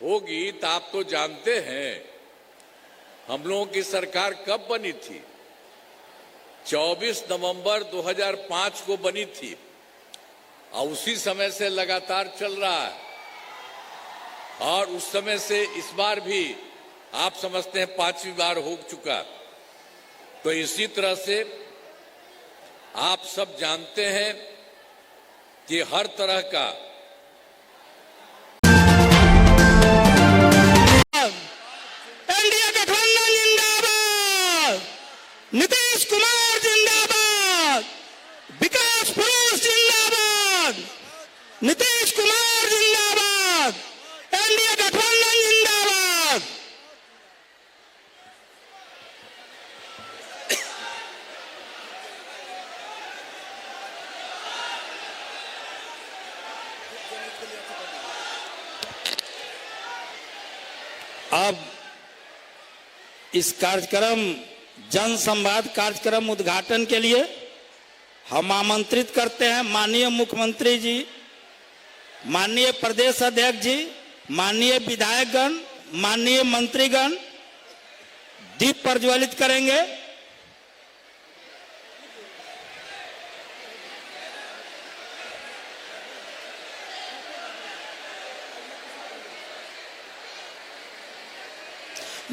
होगी तो आप तो जानते हैं हम लोगों की सरकार कब बनी थी। 24 नवंबर 2005 को बनी थी और उसी समय से लगातार चल रहा है। और उस समय से इस बार भी आप समझते हैं 5वीं बार हो चुका। तो इसी तरह से आप सब जानते हैं कि हर तरह का एनडीए गठबंधन जिंदाबाद, नीतीश कुमार जिंदाबाद, विकास पुरुष जिंदाबाद, नीतीश कुमार जिंदाबाद, एनडीए गठबंधन जिंदाबाद। अब इस कार्यक्रम जन संवाद कार्यक्रम उद्घाटन के लिए हम आमंत्रित करते हैं माननीय मुख्यमंत्री जी, माननीय प्रदेश अध्यक्ष जी, माननीय विधायकगण, माननीय मंत्रीगण दीप प्रज्वलित करेंगे।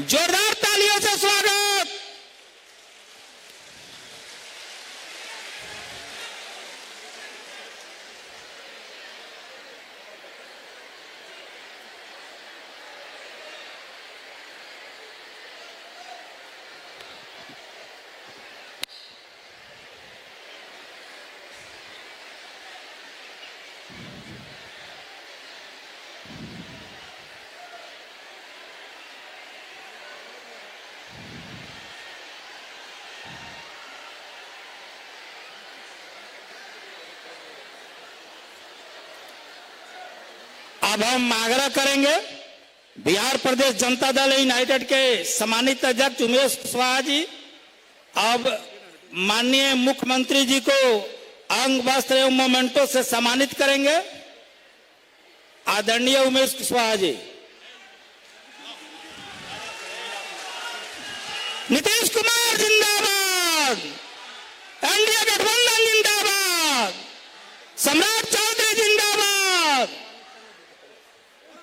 जोरदार तालियों से स्वागत। अब हम आग्रह करेंगे बिहार प्रदेश जनता दल यूनाइटेड के सम्मानित अध्यक्ष उमेश कुशवाहा जी अब माननीय मुख्यमंत्री जी को अंग वस्त्र एवं मोमेंटो से सम्मानित करेंगे। आदरणीय उमेश कुशवाहा जी। नीतीश कुमार जिंदाबाद, एनडीए गठबंधन जिंदाबाद, सम्राट चौधरी जिंदाबाद,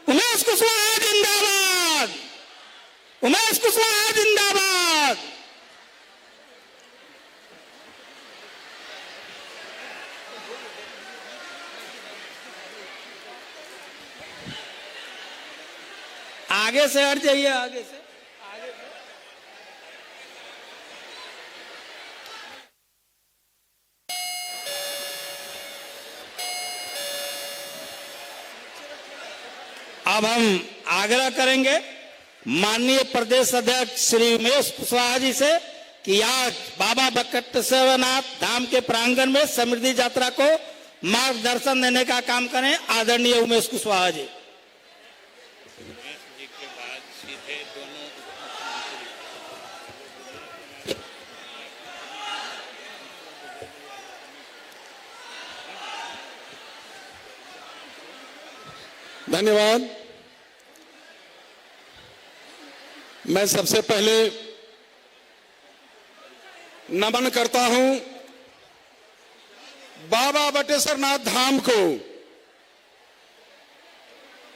उमेश कुशवाहा जिंदाबाद, उमेश कुशवाहा जिंदाबाद। आगे से हट जाइए, आगे से। अब हम आग्रह करेंगे माननीय प्रदेश अध्यक्ष श्री उमेश कुशवाहा जी से कि आज बाबा बकटेश्वरनाथ धाम के प्रांगण में समृद्धि यात्रा को मार्गदर्शन देने का काम करें। आदरणीय उमेश कुशवाहा जी। धन्यवाद। मैं सबसे पहले नमन करता हूं बाबा बटेश्वरनाथ धाम को।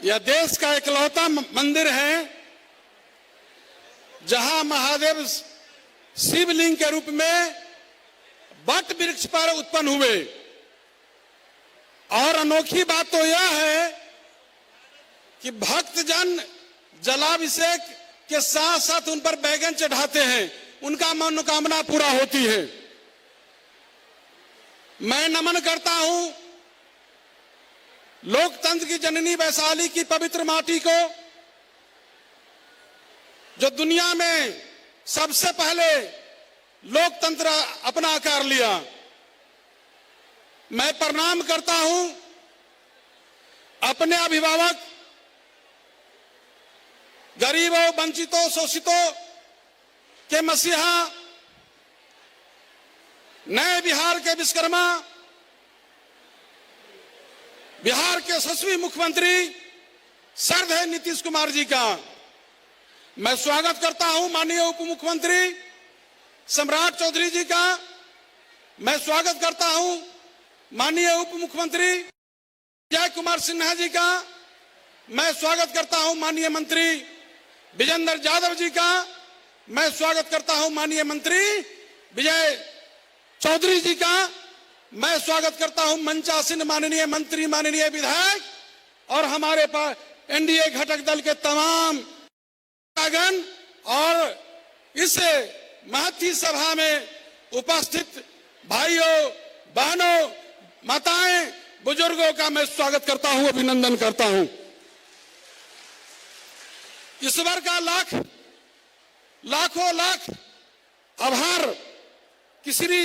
यह देश का इकलौता मंदिर है जहां महादेव शिवलिंग के रूप में वट वृक्ष पर उत्पन्न हुए। और अनोखी बात तो यह है कि भक्तजन जलाभिषेक के साथ साथ उन पर बैगन चढ़ाते हैं, उनका मनोकामना पूरा होती है। मैं नमन करता हूं लोकतंत्र की जननी वैशाली की पवित्र माटी को, जो दुनिया में सबसे पहले लोकतंत्र अपना आकार लिया। मैं प्रणाम करता हूं अपने अभिभावक गरीबों, वंचितों, शोषितों के मसीहा, नए बिहार के विश्वकर्मा, बिहार के यशस्वी मुख्यमंत्री सर्द है नीतीश कुमार जी का। मैं स्वागत करता हूं माननीय उप मुख्यमंत्री सम्राट चौधरी जी का। मैं स्वागत करता हूं माननीय उप मुख्यमंत्री जय कुमार सिन्हा जी का। मैं स्वागत करता हूं माननीय मंत्री विजेंद्र यादव जी का। मैं स्वागत करता हूं माननीय मंत्री विजय चौधरी जी का। मैं स्वागत करता हूं मंचासीन माननीय मंत्री, माननीय विधायक और हमारे पास एनडीए घटक दल के तमाम गण और इस महती सभा में उपस्थित भाइयों, बहनों, माताएं, बुजुर्गों का मैं स्वागत करता हूं, अभिनंदन करता हूं। ईश्वर का लाखों लाख आभार कि श्री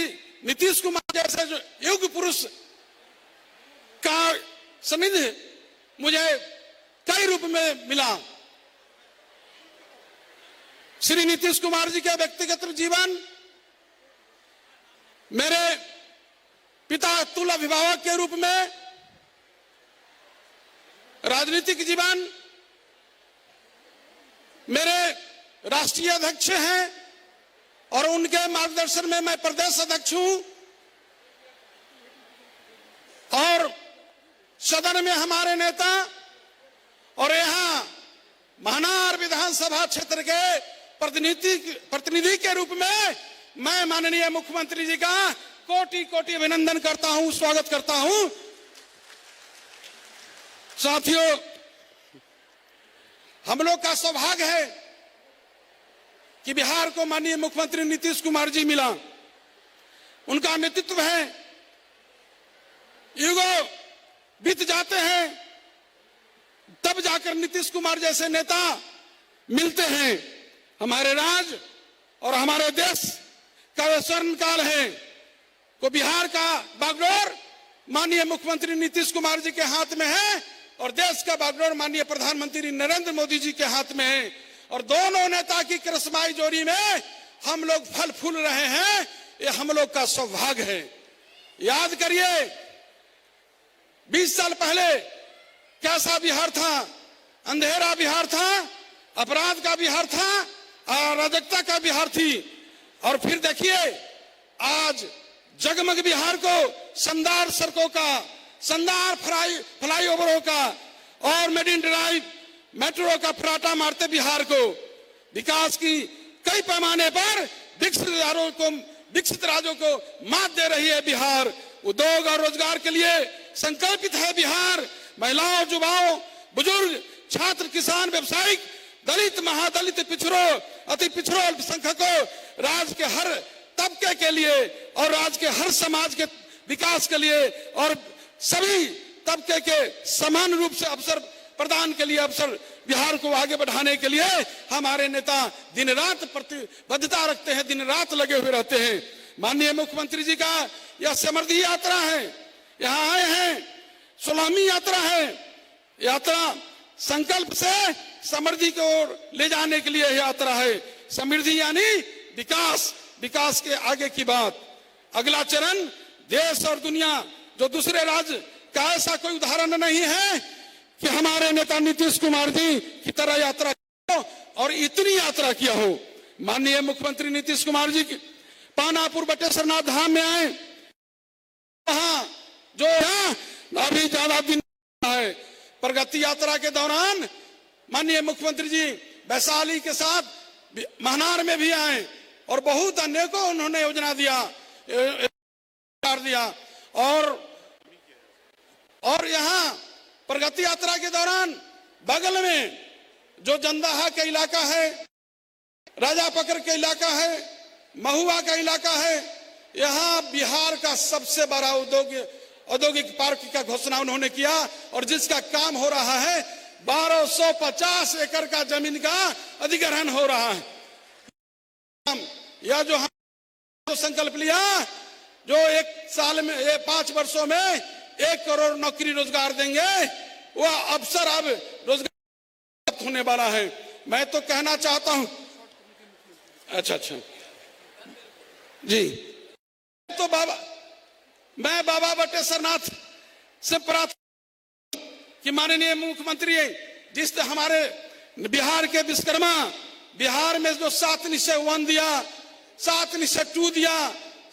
नीतीश कुमार जैसे जो युग पुरुष का सानिध्य मुझे कई रूप में मिला। श्री नीतीश कुमार जी के व्यक्तिगत जीवन, मेरे पिता तुल्य अभिभावक के रूप में, राजनीतिक जीवन, मेरे राष्ट्रीय अध्यक्ष हैं और उनके मार्गदर्शन में मैं प्रदेश अध्यक्ष हूं और सदन में हमारे नेता और यहां महानार विधानसभा क्षेत्र के प्रतिनिधि के रूप में मैं माननीय मुख्यमंत्री जी का कोटि कोटि अभिनंदन करता हूं, स्वागत करता हूं। साथियों, हम लोग का सौभाग्य है कि बिहार को माननीय मुख्यमंत्री नीतीश कुमार जी मिला। उनका नेतृत्व है, युगों बीत जाते हैं तब जाकर नीतीश कुमार जैसे नेता मिलते हैं। हमारे राज्य और हमारे देश का वह स्वर्ण काल है को बिहार का बागडोर माननीय मुख्यमंत्री नीतीश कुमार जी के हाथ में है और देश का बागडोर माननीय प्रधानमंत्री नरेंद्र मोदी जी के हाथ में है और दोनों नेता की करिश्माई जोड़ी में हम लोग फल फूल रहे हैं। ये हम लोग का सौभाग्य है। याद करिए 20 साल पहले कैसा बिहार था। अंधेरा बिहार था, अपराध का बिहार था, अराजकता का बिहार थी। और फिर देखिए आज जगमग बिहार को शानदार सड़कों का, शानदार फ्लाईओवरों का और मेरिन ड्राइव मेट्रो का फराटा मारते बिहार को विकास की कई पैमाने पर विकसित राज्यों को मात दे रही है बिहार। उद्योग और रोजगार के लिए संकल्पित है बिहार। महिलाओं, युवाओं, बुजुर्ग, छात्र, किसान, व्यवसायिक, दलित, महादलित, पिछड़ों, अति पिछड़ों, अल्पसंख्यकों, राज्य के हर तबके के लिए और राज्य के हर समाज के विकास के लिए और सभी तबके के समान रूप से अवसर प्रदान के लिए, अवसर बिहार को आगे बढ़ाने के लिए हमारे नेता दिन रात प्रतिबद्धता रखते हैं, दिन रात लगे हुए रहते हैं। माननीय मुख्यमंत्री जी का यह समृद्धि यात्रा है। यहाँ आए हैं, 16वीं यात्रा है। यात्रा संकल्प से समृद्धि की ओर ले जाने के लिए यात्रा है। समृद्धि यानी विकास, विकास के आगे की बात। अगला चरण देश और दुनिया, जो दूसरे राज्य का ऐसा कोई उदाहरण नहीं है कि हमारे नेता नीतीश कुमार जी की तरह यात्रा हो और इतनी यात्रा किया हो। माननीय मुख्यमंत्री नीतीश कुमार जी पानापुर बटेश्वरनाथ धाम में आए, वहां जो अभी ज्यादा दिन है। प्रगति यात्रा के दौरान माननीय मुख्यमंत्री जी वैशाली के साथ महानार में भी आए और बहुत अनेकों उन्होंने योजना दिया और यहाँ प्रगति यात्रा के दौरान बगल में जो जंदाहा का इलाका है, राजापकर का इलाका है, महुआ का इलाका है, यहाँ बिहार का सबसे बड़ा औद्योगिक पार्क का घोषणा उन्होंने किया और जिसका काम हो रहा है 1250 एकड़ का जमीन का अधिग्रहण हो रहा है। यह जो हम संकल्प लिया, जो 1 साल में 5 वर्षों में 1 करोड़ नौकरी रोजगार देंगे, वह अवसर अब रोजगार होने वाला है। मैं तो कहना चाहता हूं, अच्छा जी, तो मैं बाबा बटेश्वरनाथ से प्रार्थना कि माननीय मुख्यमंत्री जिस हमारे बिहार के विश्वकर्मा, बिहार में जो 7 निश्चय 1 दिया, 7 निश्चय 2 दिया,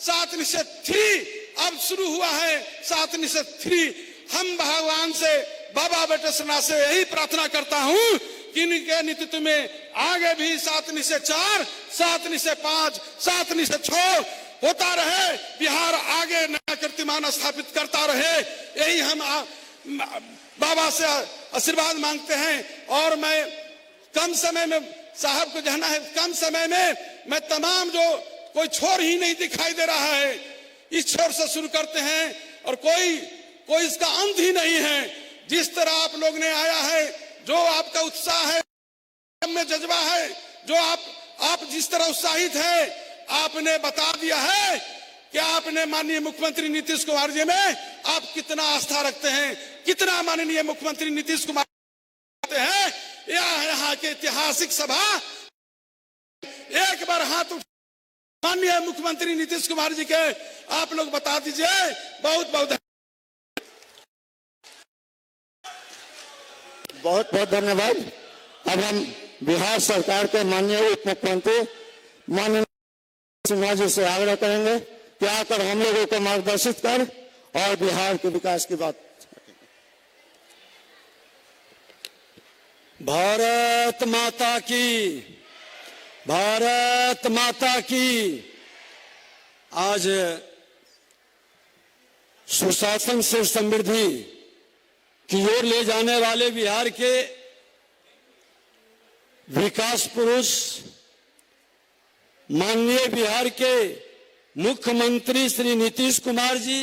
7 निश्चय 3 अब शुरू हुआ है, 7 निश्चय 3। हम भगवान से, बाबा बटेश्वरनाथ से यही प्रार्थना करता हूं कि इनके नेतृत्व में आगे भी 7 निश्चय 4, 7 निश्चय 5, 7 निश्चय 6 होता रहे, बिहार आगे नया कीर्तिमान स्थापित करता रहे। यही हम बाबा से आशीर्वाद मांगते हैं। और मैं कम समय में, साहब को कहना है, कम समय में मैं तमाम जो कोई छोर ही नहीं दिखाई दे रहा है, इस छोर से शुरू करते हैं और कोई इसका अंत ही नहीं है। जिस तरह आप लोग ने आया है, जो आपका उत्साह है, में जज्बा है, जो आप जिस तरह उत्साहित है, आपने बता दिया है कि आपने माननीय मुख्यमंत्री नीतीश कुमार जी में आप कितना आस्था रखते हैं, कितना माननीय मुख्यमंत्री नीतीश कुमार रखते हैं। यहाँ के ऐतिहासिक सभा, एक बार हाथ माननीय मुख्यमंत्री नीतीश कुमार जी के आप लोग बता दीजिए। बहुत बहुत धन्यवाद। अब हम बिहार सरकार के माननीय उप मुख्यमंत्री माननीय सिन्हा जी से आग्रह करेंगे कि आकर हम लोगों को मार्गदर्शित कर और बिहार के विकास की बात। भारत माता की, भारत माता की। आज सुशासन से समृद्धि की ओर ले जाने वाले बिहार के विकास पुरुष माननीय बिहार के मुख्यमंत्री श्री नीतीश कुमार जी,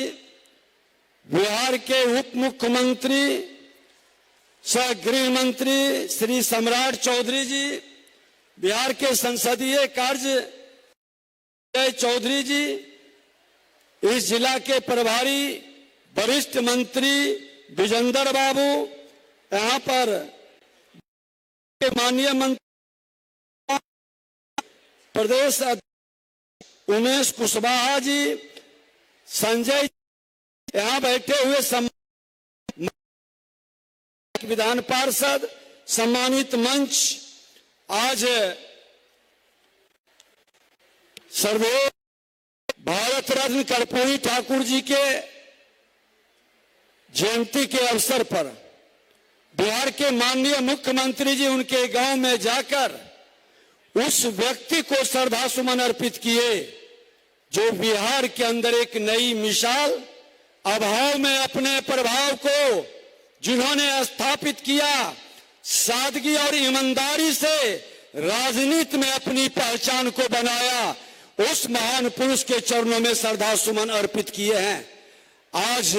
बिहार के उप मुख्यमंत्री सह गृह मंत्री श्री सम्राट चौधरी जी, बिहार के संसदीय कार्य चौधरी जी, इस जिला के प्रभारी वरिष्ठ मंत्री विजेंद्र बाबू, यहाँ पर माननीय मंत्री प्रदेश उमेश कुशवाहा जी, संजय, यहाँ बैठे हुए विधान पार्षद, सम्मानित मंच, आज सर्वोच्च भारत रत्न कर्पूरी ठाकुर जी के जयंती के अवसर पर बिहार के माननीय मुख्यमंत्री जी उनके गांव में जाकर उस व्यक्ति को श्रद्धा सुमन अर्पित किए जो बिहार के अंदर एक नई मिसाल अभाव में अपने प्रभाव को जिन्होंने स्थापित किया, सादगी और ईमानदारी से राजनीति में अपनी पहचान को बनाया, उस महान पुरुष के चरणों में श्रद्धा सुमन अर्पित किए हैं। आज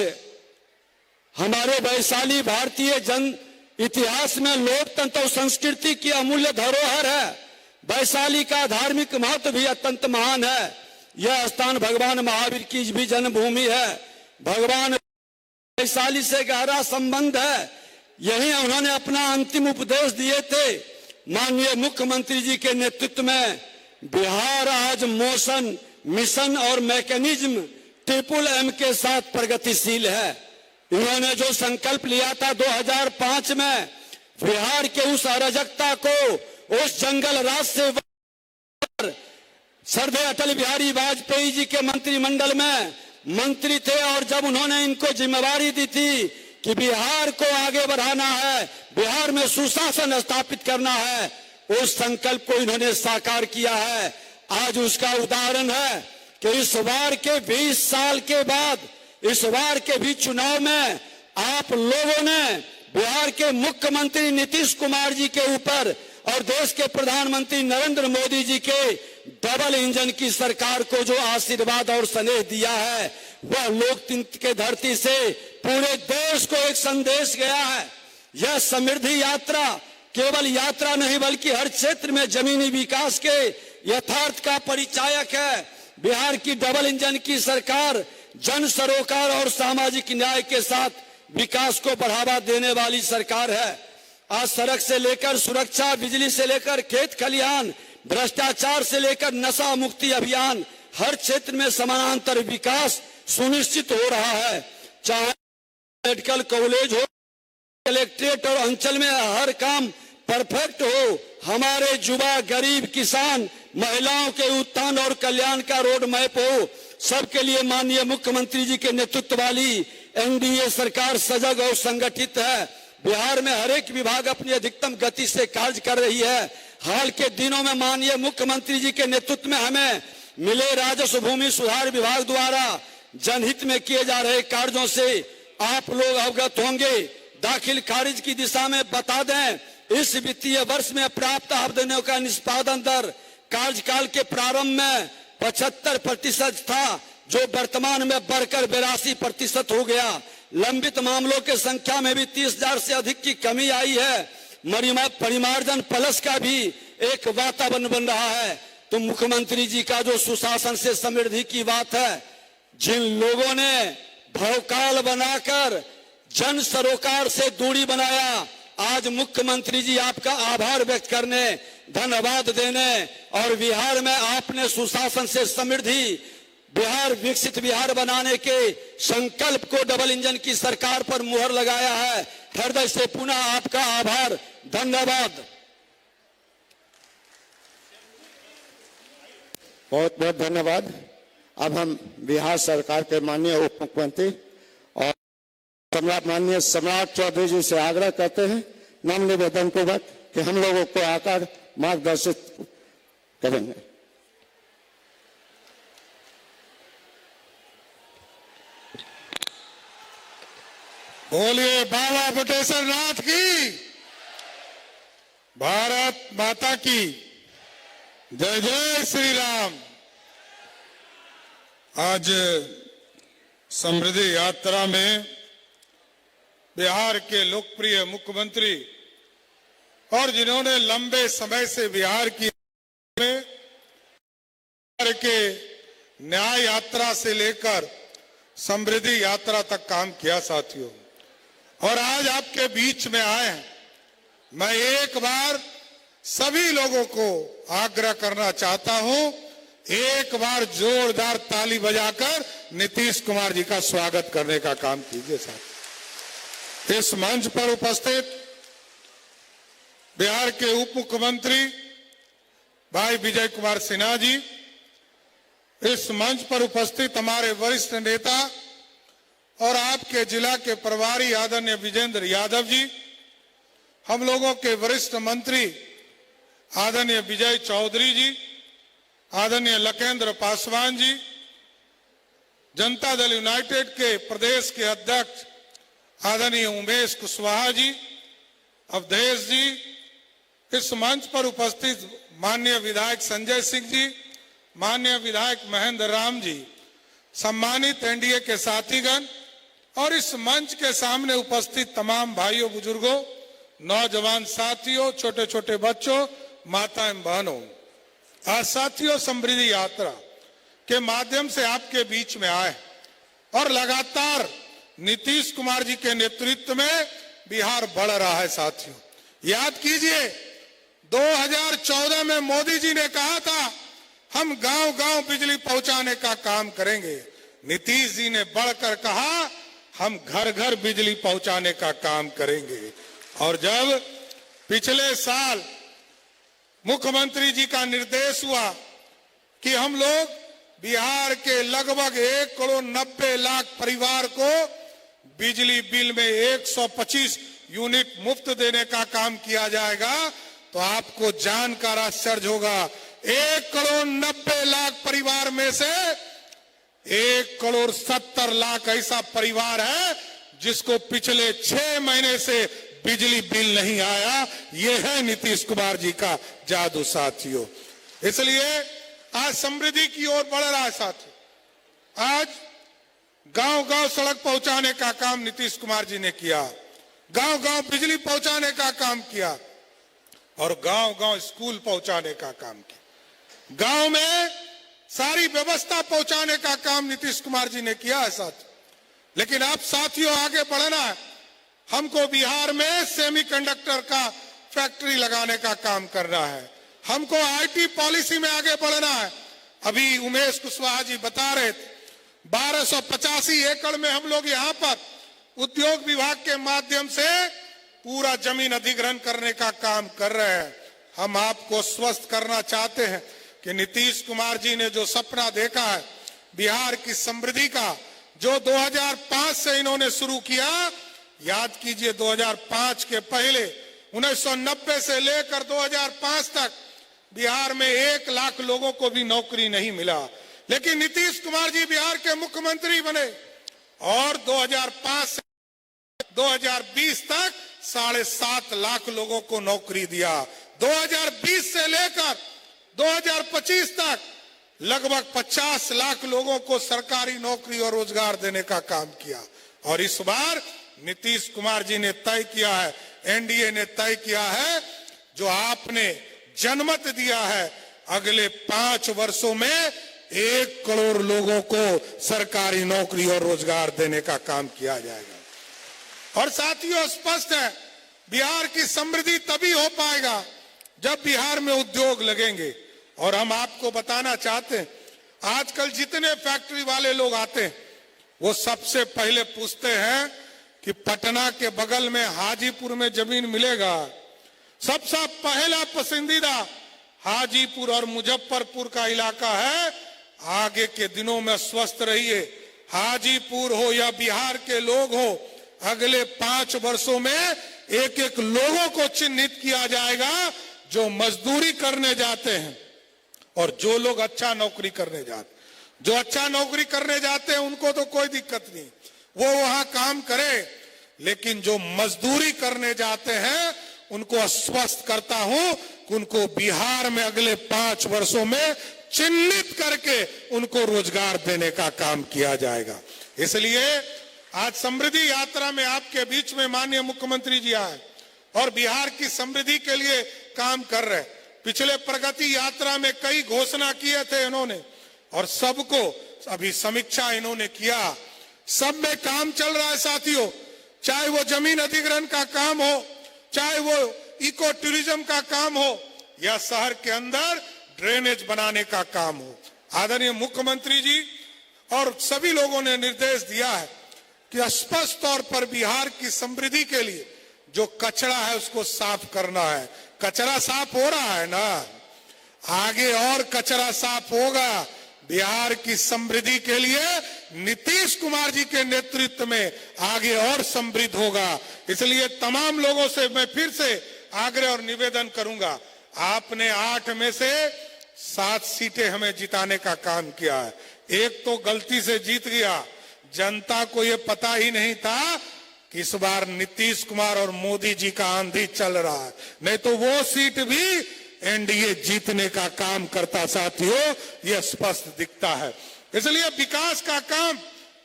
हमारे वैशाली भारतीय जन इतिहास में लोकतंत्र और संस्कृति की अमूल्य धरोहर है। वैशाली का धार्मिक महत्व भी अत्यंत महान है। यह स्थान भगवान महावीर की भी जन्मभूमि है। भगवान वैशाली से गहरा संबंध है। यही उन्होंने अपना अंतिम उपदेश दिए थे। माननीय मुख्यमंत्री जी के नेतृत्व में बिहार आज मोशन, मिशन और मैकेनिज्म ट्रिपल M के साथ प्रगतिशील है। इन्होंने जो संकल्प लिया था 2005 में, बिहार के उस अराजकता को, उस जंगल राज से श्रद्धेय अटल बिहारी वाजपेयी जी के मंत्रिमंडल में मंत्री थे और जब उन्होंने इनको जिम्मेवारी दी थी कि बिहार को आगे बढ़ाना है, बिहार में सुशासन स्थापित करना है, उस संकल्प को इन्होंने साकार किया है। आज उसका उदाहरण है कि इस बार के 20 साल के बाद, इस बार के भी चुनाव में आप लोगों ने बिहार के मुख्यमंत्री नीतीश कुमार जी के ऊपर और देश के प्रधानमंत्री नरेंद्र मोदी जी के डबल इंजन की सरकार को जो आशीर्वाद और स्नेह दिया है, वह लोकतंत्र के धरती से पूरे देश को एक संदेश गया है। यह समृद्धि यात्रा केवल यात्रा नहीं बल्कि हर क्षेत्र में जमीनी विकास के यथार्थ का परिचायक है। बिहार की डबल इंजन की सरकार जन सरोकार और सामाजिक न्याय के साथ विकास को बढ़ावा देने वाली सरकार है। आज सड़क से लेकर सुरक्षा, बिजली से लेकर खेत खलिहान, भ्रष्टाचार से लेकर नशा मुक्ति अभियान, हर क्षेत्र में समानांतर विकास सुनिश्चित हो रहा है। चाहे मेडिकल कॉलेज हो, कलेक्ट्रेट और अंचल में हर काम परफेक्ट हो, हमारे युवा, गरीब, किसान, महिलाओं के उत्थान और कल्याण का रोड मैप हो, सबके लिए माननीय मुख्यमंत्री जी के नेतृत्व वाली एनडीए सरकार सजग और संगठित है। बिहार में हर एक विभाग अपनी अधिकतम गति से कार्य कर रही है। हाल के दिनों में माननीय मुख्यमंत्री जी के नेतृत्व में हमें मिले राजस्व भूमि सुधार विभाग द्वारा जनहित में किए जा रहे कार्यों से आप लोग अवगत होंगे। दाखिल खारिज की दिशा में बता दें, इस वित्तीय वर्ष में प्राप्त आवेदनों का निष्पादन दर कार्यकाल के प्रारंभ में 75% था, जो वर्तमान में बढ़कर 82% हो गया। लंबित मामलों के संख्या में भी 30,000 से अधिक की कमी आई है। परिमार्जन प्लस का भी एक वातावरण बन रहा है। तो मुख्यमंत्री जी का जो सुशासन से समृद्धि की बात है, जिन लोगों ने भवकाल बनाकर जन सरोकार से दूरी बनाया, आज मुख्यमंत्री जी आपका आभार व्यक्त करने, धन्यवाद देने और बिहार में आपने सुशासन से समृद्धि, बिहार विकसित बिहार बनाने के संकल्प को डबल इंजन की सरकार पर मुहर लगाया है। हृदय से पुनः आपका आभार, धन्यवाद। बहुत बहुत धन्यवाद। अब हम बिहार सरकार के माननीय उप मुख्यमंत्री और माननीय सम्राट चौधरी जी से आग्रह करते हैं नाम निवेदन पूर्वक कि हम लोगों को आकर मार्गदर्शित करेंगे। बोलिए बाबा बटेश्वर नाथ की, भारत माता की जय जय श्री राम। आज समृद्धि यात्रा में बिहार के लोकप्रिय मुख्यमंत्री और जिन्होंने लंबे समय से बिहार की में बिहार के न्याय यात्रा से लेकर समृद्धि यात्रा तक काम किया साथियों, और आज आपके बीच में आए हैं। मैं एक बार सभी लोगों को आग्रह करना चाहता हूं, एक बार जोरदार ताली बजाकर नीतीश कुमार जी का स्वागत करने का काम कीजिए साथ। इस मंच पर उपस्थित बिहार के उप मुख्यमंत्री भाई विजय कुमार सिन्हा जी, इस मंच पर उपस्थित हमारे वरिष्ठ नेता और आपके जिला के प्रभारी आदरणीय विजेंद्र यादव जी, हम लोगों के वरिष्ठ मंत्री आदरणीय विजय चौधरी जी, आदरणीय लकेंद्र पासवान जी, जनता दल यूनाइटेड के प्रदेश के अध्यक्ष आदरणीय उमेश कुशवाहा जी, अवधेश जी, इस मंच पर उपस्थित माननीय विधायक संजय सिंह जी, माननीय विधायक महेंद्र राम जी, सम्मानित एनडीए के साथीगण और इस मंच के सामने उपस्थित तमाम भाइयों, बुजुर्गों, नौजवान साथियों, छोटे छोटे बच्चों, माता एवं बहनों, आज साथियों समृद्धि यात्रा के माध्यम से आपके बीच में आए और लगातार नीतीश कुमार जी के नेतृत्व में बिहार बढ़ रहा है साथियों। याद कीजिए 2014 में मोदी जी ने कहा था हम गांव गांव बिजली पहुंचाने का काम करेंगे। नीतीश जी ने बढ़कर कहा हम घर घर बिजली पहुंचाने का काम करेंगे। और जब पिछले साल मुख्यमंत्री जी का निर्देश हुआ कि हम लोग बिहार के लगभग 1,90,00,000 परिवार को बिजली बिल में 125 यूनिट मुफ्त देने का काम किया जाएगा, तो आपको जानकर आश्चर्य होगा 1,90,00,000 परिवार में से 1,70,00,000 ऐसा परिवार है जिसको पिछले 6 महीने से बिजली बिल नहीं आया। ये है नीतीश कुमार जी का जादू साथियों। इसलिए आज समृद्धि की ओर बढ़ रहा है साथियों। आज गांव गांव सड़क पहुंचाने का काम नीतीश कुमार जी ने किया, गांव गांव बिजली पहुंचाने का काम किया और गांव गांव स्कूल पहुंचाने का काम किया। गांव में सारी व्यवस्था पहुंचाने का काम नीतीश कुमार जी ने किया है साथियों। लेकिन अब साथियों आगे बढ़ना है। हमको बिहार में सेमीकंडक्टर का फैक्ट्री लगाने का काम करना है। हमको आईटी पॉलिसी में आगे बढ़ना है। अभी उमेश कुशवाहा जी बता रहे थे 1285 एकड़ में हम लोग यहाँ पर उद्योग विभाग के माध्यम से पूरा जमीन अधिग्रहण करने का काम कर रहे हैं। हम आपको स्वस्थ करना चाहते हैं कि नीतीश कुमार जी ने जो सपना देखा है बिहार की समृद्धि का, जो 2005 से इन्होंने शुरू किया, याद कीजिए 2005 के पहले 1990 से लेकर 2005 तक बिहार में 1 लाख लोगों को भी नौकरी नहीं मिला, लेकिन नीतीश कुमार जी बिहार के मुख्यमंत्री बने और 2005 से 2020 तक 7.5 लाख लोगों को नौकरी दिया। 2020 से लेकर 2025 तक लगभग 50 लाख लोगों को सरकारी नौकरी और रोजगार देने का काम किया। और इस बार नीतीश कुमार जी ने तय किया है, एनडीए ने तय किया है, जो आपने जनमत दिया है, अगले 5 वर्षों में 1 करोड़ लोगों को सरकारी नौकरी और रोजगार देने का काम किया जाएगा। और साथियों, स्पष्ट है बिहार की समृद्धि तभी हो पाएगा जब बिहार में उद्योग लगेंगे। और हम आपको बताना चाहते हैं, आजकल जितने फैक्ट्री वाले लोग आते हैं वो सबसे पहले पूछते हैं कि पटना के बगल में हाजीपुर में जमीन मिलेगा। सबसे पहला पसंदीदा हाजीपुर और मुजफ्फरपुर का इलाका है। आगे के दिनों में स्वस्थ रहिए, हाजीपुर हो या बिहार के लोग हो, अगले 5 वर्षों में 1-1 लोगों को चिन्हित किया जाएगा जो मजदूरी करने जाते हैं और जो लोग अच्छा नौकरी करने जाते। जो अच्छा नौकरी करने जाते हैं उनको तो कोई दिक्कत नहीं, वो वहां काम करे, लेकिन जो मजदूरी करने जाते हैं उनको आश्वस्त करता हूं कि उनको बिहार में अगले 5 वर्षों में चिन्हित करके उनको रोजगार देने का काम किया जाएगा। इसलिए आज समृद्धि यात्रा में आपके बीच में माननीय मुख्यमंत्री जी आए और बिहार की समृद्धि के लिए काम कर रहे। पिछले प्रगति यात्रा में कई घोषणा किए थे इन्होंने और सबको अभी समीक्षा इन्होंने किया। सब में काम चल रहा है साथियों, चाहे वो जमीन अधिग्रहण का काम हो, चाहे वो इको टूरिज्म का काम हो या शहर के अंदर ड्रेनेज बनाने का काम हो। आदरणीय मुख्यमंत्री जी और सभी लोगों ने निर्देश दिया है कि स्पष्ट तौर पर बिहार की समृद्धि के लिए जो कचरा है उसको साफ करना है। कचरा साफ हो रहा है ना, आगे और कचरा साफ होगा। बिहार की समृद्धि के लिए नीतीश कुमार जी के नेतृत्व में आगे और समृद्ध होगा। इसलिए तमाम लोगों से मैं फिर से आग्रह और निवेदन करूंगा, आपने 8 में से 7 सीटें हमें जिताने का काम किया है। एक तो गलती से जीत गया, जनता को ये पता ही नहीं था कि इस बार नीतीश कुमार और मोदी जी का आंधी चल रहा है, नहीं तो वो सीट भी एनडीए जीतने का काम करता। साथियों, यह स्पष्ट दिखता है। इसलिए विकास का काम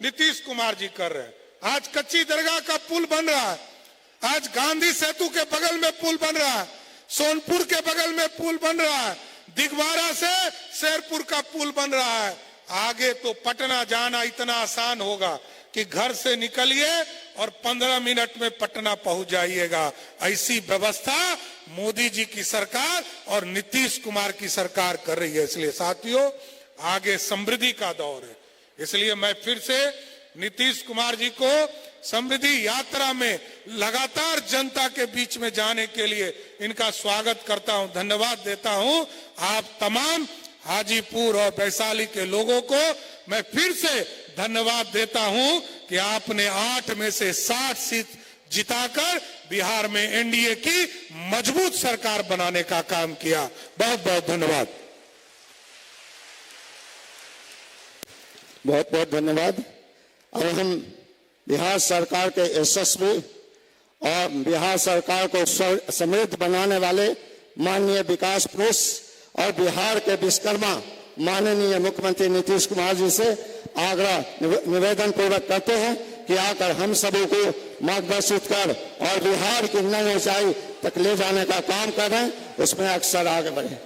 नीतीश कुमार जी कर रहे हैं। आज कच्ची दरगाह का पुल बन रहा है, आज गांधी सेतु के बगल में पुल बन रहा है, सोनपुर के बगल में पुल बन रहा है, दिगवारा से शेरपुर का पुल बन रहा है। आगे तो पटना जाना इतना आसान होगा कि घर से निकलिए और 15 मिनट में पटना पहुंच जाइएगा। ऐसी व्यवस्था मोदी जी की सरकार और नीतीश कुमार की सरकार कर रही है। इसलिए साथियों, आगे समृद्धि का दौर है। इसलिए मैं फिर से नीतीश कुमार जी को समृद्धि यात्रा में लगातार जनता के बीच में जाने के लिए इनका स्वागत करता हूं, धन्यवाद देता हूं। आप तमाम हाजीपुर और वैशाली के लोगों को मैं फिर से धन्यवाद देता हूं कि आपने 8 में से 60 सीट जिताकर बिहार में एनडीए की मजबूत सरकार बनाने का काम किया। बहुत बहुत धन्यवाद। बहुत बहुत धन्यवाद। अब हम बिहार सरकार के यशस्वी और बिहार सरकार को समृद्ध बनाने वाले माननीय विकास पुरुष और बिहार के विश्वकर्मा माननीय मुख्यमंत्री नीतीश कुमार जी से आग्रह निवेदन पूर्वक करते हैं कि आकर हम सभी को मार्गदर्शित कर और बिहार की नई ऊंचाई तक ले जाने का काम कर रहे हैं, उसमें अक्सर आगे बढ़े।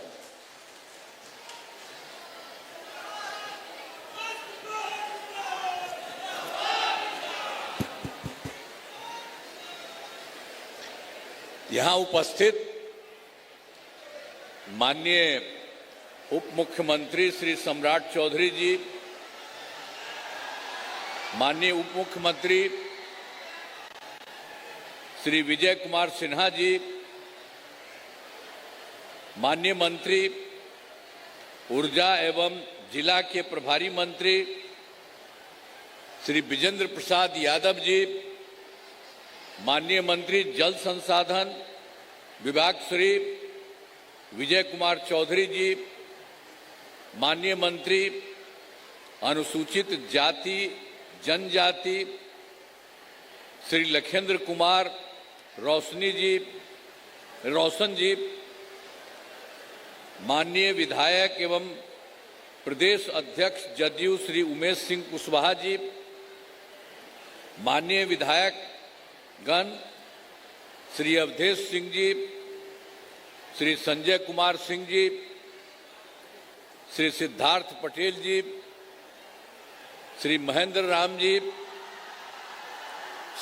यहां उपस्थित माननीय उप मुख्यमंत्री श्री सम्राट चौधरी जी, माननीय उप मुख्यमंत्री श्री विजय कुमार सिन्हा जी, माननीय मंत्री ऊर्जा एवं जिला के प्रभारी मंत्री श्री विजेंद्र प्रसाद यादव जी, माननीय मंत्री जल संसाधन विभाग श्री विजय कुमार चौधरी जी, माननीय मंत्री अनुसूचित जाति जनजाति श्री लखेंद्र कुमार रोशन जी, माननीय विधायक एवं प्रदेश अध्यक्ष जदयू श्री उमेश सिंह कुशवाहा जी, माननीय विधायक गण श्री अवधेश सिंह जी, श्री संजय कुमार सिंह जी, श्री सिद्धार्थ पटेल जी, श्री महेंद्र राम जी,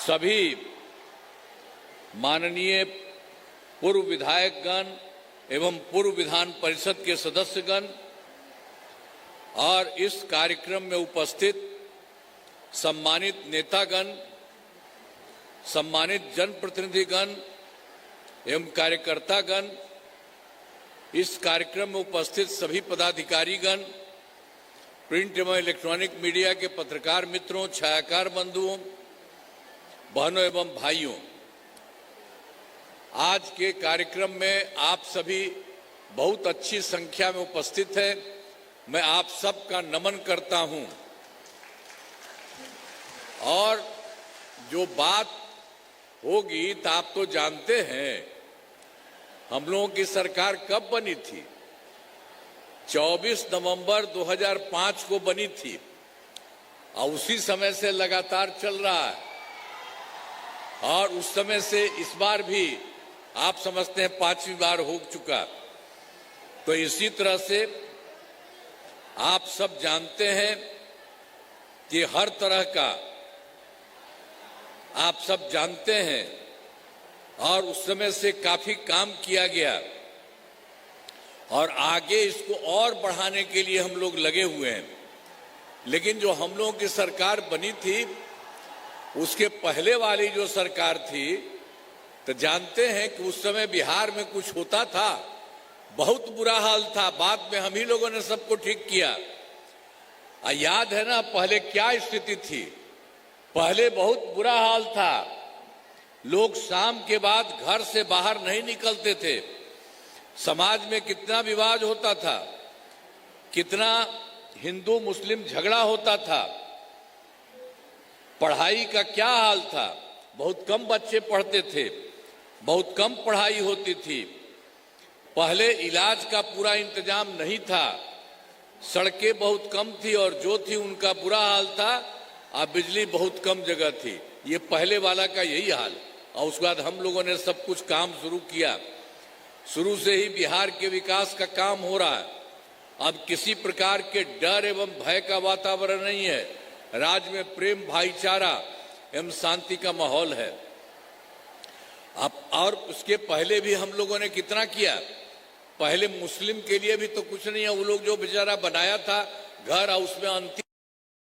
सभी माननीय पूर्व विधायकगण एवं पूर्व विधान परिषद के सदस्यगण और इस कार्यक्रम में उपस्थित सम्मानित नेतागण, सम्मानित जनप्रतिनिधिगण एवं कार्यकर्तागण, इस कार्यक्रम में उपस्थित सभी पदाधिकारीगण, प्रिंट एवं इलेक्ट्रॉनिक मीडिया के पत्रकार मित्रों, छायाकार बंधुओं, बहनों एवं भाइयों, आज के कार्यक्रम में आप सभी बहुत अच्छी संख्या में उपस्थित हैं। मैं आप सबका नमन करता हूं और जो बात होगी तो आप तो जानते हैं हम लोगों की सरकार कब बनी थी। 24 नवंबर 2005 को बनी थी और उसी समय से लगातार चल रहा है और उस समय से इस बार भी आप समझते हैं 5वीं बार हो चुका। तो इसी तरह से आप सब जानते हैं कि हर तरह का आप सब जानते हैं और उस समय से काफी काम किया गया और आगे इसको और बढ़ाने के लिए हम लोग लगे हुए हैं। लेकिन जो हम लोगों की सरकार बनी थी उसके पहले वाली जो सरकार थी तो जानते हैं कि उस समय बिहार में कुछ होता था, बहुत बुरा हाल था। बाद में हम ही लोगों ने सबको ठीक किया। याद है ना पहले क्या स्थिति थी? पहले बहुत बुरा हाल था, लोग शाम के बाद घर से बाहर नहीं निकलते थे, समाज में कितना विवाद होता था, कितना हिंदू मुस्लिम झगड़ा होता था, पढ़ाई का क्या हाल था, बहुत कम बच्चे पढ़ते थे, बहुत कम पढ़ाई होती थी, पहले इलाज का पूरा इंतजाम नहीं था, सड़कें बहुत कम थी और जो थी उनका बुरा हाल था, अब बिजली बहुत कम जगह थी। ये पहले वाला का यही हाल। और उसके बाद हम लोगों ने सब कुछ काम शुरू किया। शुरू से ही बिहार के विकास का काम हो रहा है। अब किसी प्रकार के डर एवं भय का वातावरण नहीं है। राज्य में प्रेम, भाईचारा एवं शांति का माहौल है। अब और उसके पहले भी हम लोगों ने कितना किया। पहले मुस्लिम के लिए भी तो कुछ नहीं है, वो लोग जो बेचारा बनाया था घर और उसमें अंतिम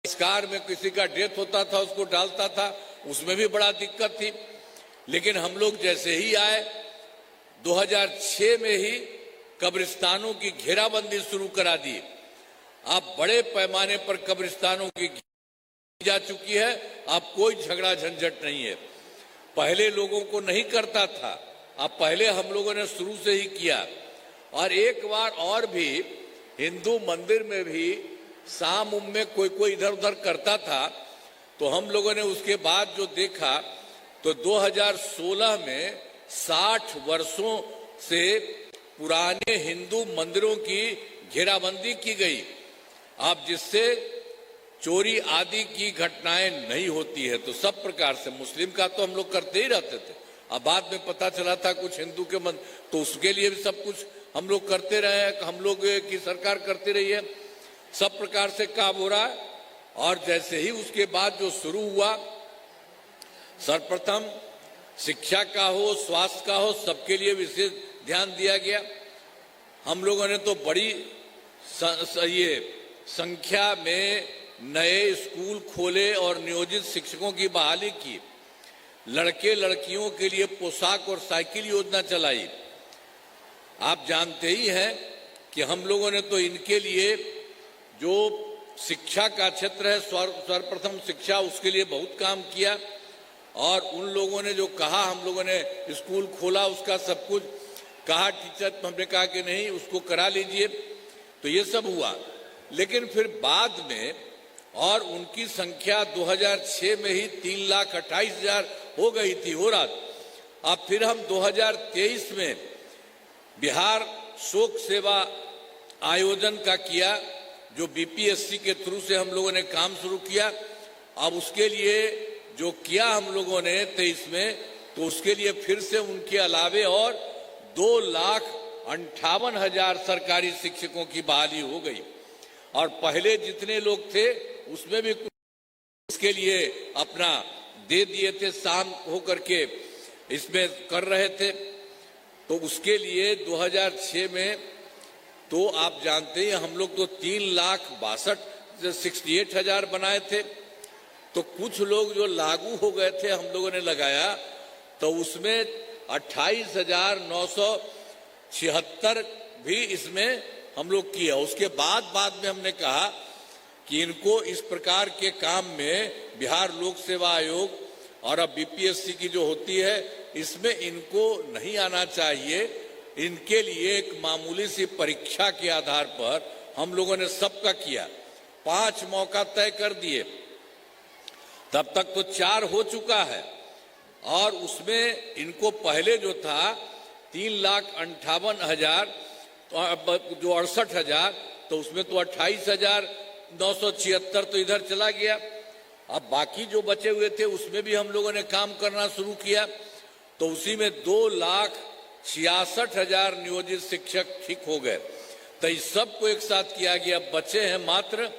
संस्कार में किसी का डेथ होता था उसको डालता था, उसमें भी बड़ा दिक्कत थी। लेकिन हम लोग जैसे ही आए 2006 में ही कब्रिस्तानों की घेराबंदी शुरू करा दी। अब बड़े पैमाने पर कब्रिस्तानों की जा चुकी है। अब कोई झगड़ा झंझट नहीं है। पहले लोगों को नहीं करता था, अब पहले हम लोगों ने शुरू से ही किया। और एक बार और भी हिंदू मंदिर में भी शाम में कोई इधर उधर करता था, तो हम लोगों ने उसके बाद जो देखा तो 2016 में 60 वर्षों से पुराने हिंदू मंदिरों की घेराबंदी की गई। अब जिससे चोरी आदि की घटनाएं नहीं होती है। तो सब प्रकार से मुस्लिम का तो हम लोग करते ही रहते थे। अब बाद में पता चला था कुछ हिंदू के मन, तो उसके लिए भी सब कुछ हम लोग करते रहे हैं, हम लोग की सरकार करती रही है। सब प्रकार से काम हो रहा है। और जैसे ही उसके बाद जो शुरू हुआ, सर्वप्रथम शिक्षा का हो, स्वास्थ्य का हो, सबके लिए विशेष ध्यान दिया गया। हम लोगों ने तो बड़ी ये संख्या में नए स्कूल खोले और नियोजित शिक्षकों की बहाली की। लड़के लड़कियों के लिए पोशाक और साइकिल योजना चलाई। आप जानते ही हैं कि हम लोगों ने तो इनके लिए जो शिक्षा का क्षेत्र है, सर्वप्रथम शिक्षा, उसके लिए बहुत काम किया। और उन लोगों ने जो कहा, हम लोगों ने स्कूल खोला, उसका सब कुछ कहा, टीचर तो हमने कहा कि नहीं उसको करा लीजिए, तो ये सब हुआ। लेकिन फिर बाद में, और उनकी संख्या 2006 में ही 3,28,000 हो गई थी, हो रहा। अब फिर हम 2023 में बिहार शोक सेवा आयोजन का किया, जो बीपीएससी के थ्रू से हम लोगों ने काम शुरू किया। अब उसके लिए जो किया हम लोगों ने 23 में, तो उसके लिए फिर से उनके अलावे और 2,58,000 सरकारी शिक्षकों की बहाली हो गई। और पहले जितने लोग थे उसमें भी इसके लिए अपना दे दिए थे, शाम होकर के इसमें कर रहे थे। तो उसके लिए 2006 में तो आप जानते हैं हम लोग तो 3,62,68,000 बनाए थे। तो कुछ लोग जो लागू हो गए थे हम लोगों ने लगाया, तो उसमें 28,976 भी इसमें हम लोग किया। उसके बाद में हमने कहा कि इनको इस प्रकार के काम में बिहार लोक सेवा आयोग और अब बीपीएससी की जो होती है, इसमें इनको नहीं आना चाहिए। इनके लिए एक मामूली सी परीक्षा के आधार पर हम लोगों ने सबका किया, 5 मौका तय कर दिए। तब तक तो 4 हो चुका है। और उसमें इनको पहले जो था 3,58,000, जो 68,000, तो उसमें तो 28,976 तो इधर चला गया। अब बाकी जो बचे हुए थे उसमें भी हम लोगों ने काम करना शुरू किया। तो उसी में 2,66,000 नियोजित शिक्षक ठीक हो गए। तो इस सब को एक साथ किया गया। अब बचे हैं मात्र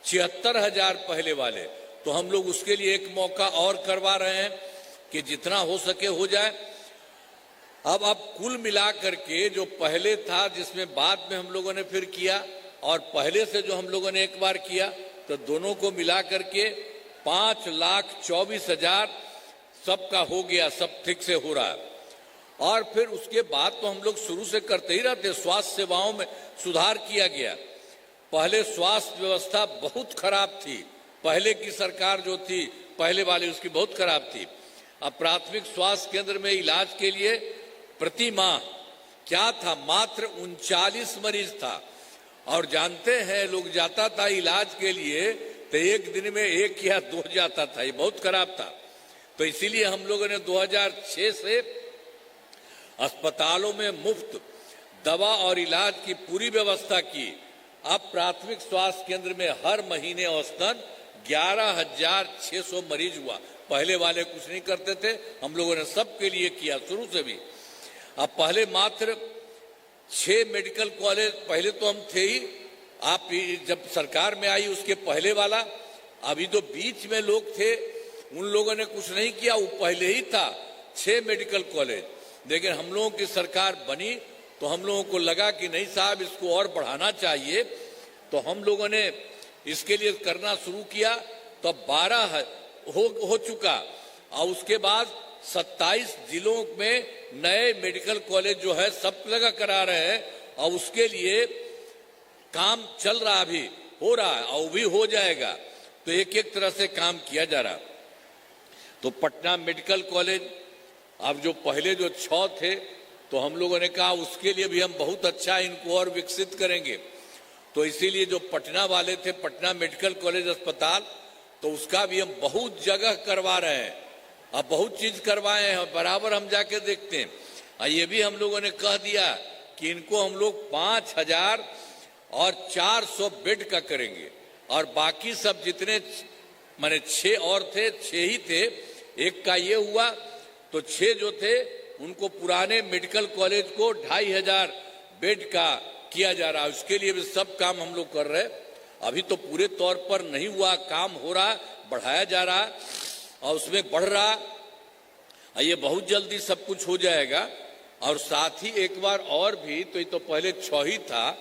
76,000 पहले वाले। तो हम लोग उसके लिए एक मौका और करवा रहे हैं कि जितना हो सके हो जाए। अब कुल मिलाकर के जो पहले था, जिसमें बाद में हम लोगों ने फिर किया, और पहले से जो हम लोगों ने एक बार किया, तो दोनों को मिलाकर के 5,24,000 सबका हो गया, सब ठीक से हो रहा है। और फिर उसके बाद तो हम लोग शुरू से करते ही रहते। स्वास्थ्य सेवाओं में सुधार किया गया। पहले स्वास्थ्य व्यवस्था बहुत खराब थी, पहले की सरकार जो थी पहले वाली, उसकी बहुत खराब थी। अब प्राथमिक स्वास्थ्य केंद्र में इलाज के लिए प्रति माह क्या था, मात्र 39 मरीज था। और जानते हैं लोग जाता था इलाज के लिए तो एक दिन में 1 या 2 जाता था, ये बहुत खराब था। तो इसीलिए हम लोगों ने 2006 से अस्पतालों में मुफ्त दवा और इलाज की पूरी व्यवस्था की। अब प्राथमिक स्वास्थ्य केंद्र में हर महीने औसतन 11,600 मरीज हुआ। पहले वाले कुछ नहीं करते थे, हम लोगों ने सबके लिए किया शुरू से भी। अब पहले मात्र 6 मेडिकल कॉलेज, पहले तो हम थे ही, आप जब सरकार में आई उसके पहले वाला, अभी तो बीच में लोग थे, उन लोगों ने कुछ नहीं किया। वो पहले ही था 6 मेडिकल कॉलेज। लेकिन हम लोगों की सरकार बनी तो हम लोगों को लगा कि नहीं साहब, इसको और बढ़ाना चाहिए। तो हम लोगों ने इसके लिए करना शुरू किया। तो 12 हो चुका। और उसके बाद 27 जिलों में नए मेडिकल कॉलेज जो है सब जगह करा रहे हैं। और उसके लिए काम चल रहा, अभी हो रहा है और भी हो जाएगा। तो एक एक तरह से काम किया जा रहा। तो पटना मेडिकल कॉलेज, अब जो पहले जो 6 थे, तो हम लोगों ने कहा उसके लिए भी हम बहुत अच्छा इनको और विकसित करेंगे। तो इसीलिए जो पटना वाले थे, पटना मेडिकल कॉलेज अस्पताल, तो उसका भी हम बहुत जगह करवा रहे हैं। अब बहुत चीज करवाए हैं, बराबर हम जाके देखते हैं। और ये भी हम लोगों ने कह दिया कि इनको हम लोग 5,400 बेड का करेंगे। और बाकी सब जितने माने 6 और थे, 6 ही थे, एक का ये हुआ, तो 6 जो थे उनको पुराने मेडिकल कॉलेज को 2,500 बेड का किया जा रहा है। उसके लिए भी सब काम हम लोग कर रहे हैं। अभी तो पूरे तौर पर नहीं हुआ, काम हो रहा, बढ़ाया जा रहा और उसमें बढ़ रहा। ये बहुत जल्दी सब कुछ हो जाएगा। और साथ ही एक बार और भी, तो ये तो पहले 6 ही था,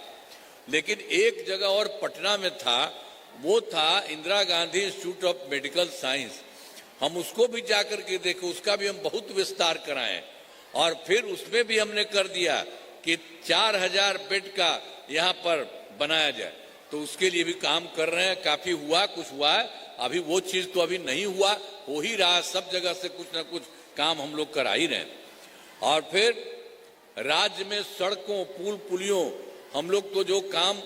लेकिन एक जगह और पटना में था, वो था Indira Gandhi institute of medical science. हम उसको भी जाकर के देखे, उसका भी हम बहुत विस्तार कराएं। और फिर उसमें भी हमने कर दिया कि 4000 बेड का यहाँ पर बनाया जाए, तो उसके लिए भी काम कर रहे हैं। काफी हुआ, कुछ हुआ है, अभी वो चीज तो अभी नहीं हुआ, हो ही रहा, सब जगह से कुछ ना कुछ काम हम लोग करा ही रहे हैं। और फिर राज्य में सड़कों, पुल पुलियों, हम लोग तो जो काम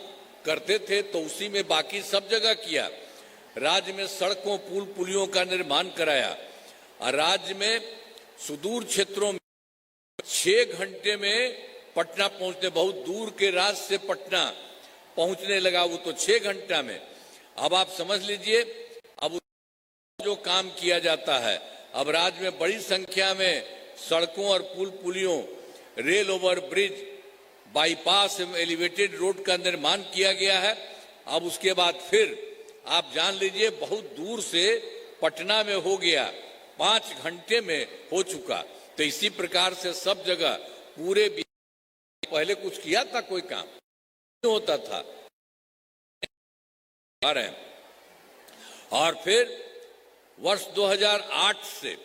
करते थे तो उसी में बाकी सब जगह किया। राज्य में सड़कों, पुल पुलियों का निर्माण कराया, और राज्य में सुदूर क्षेत्रों में 6 घंटे में पटना पहुंचने, बहुत दूर के राज्य से पटना पहुंचने लगा वो तो 6 घंटा में। अब आप समझ लीजिए, अब जो काम किया जाता है, अब राज्य में बड़ी संख्या में सड़कों और पुल पुलियों, रेल ओवर ब्रिज, बाईपास एवं एलिवेटेड रोड का निर्माण किया गया है। अब उसके बाद फिर आप जान लीजिए, बहुत दूर से पटना में हो गया, 5 घंटे में हो चुका। तो इसी प्रकार से सब जगह पूरे पहले कुछ किया था, कोई काम नहीं होता था। और फिर वर्ष 2008 से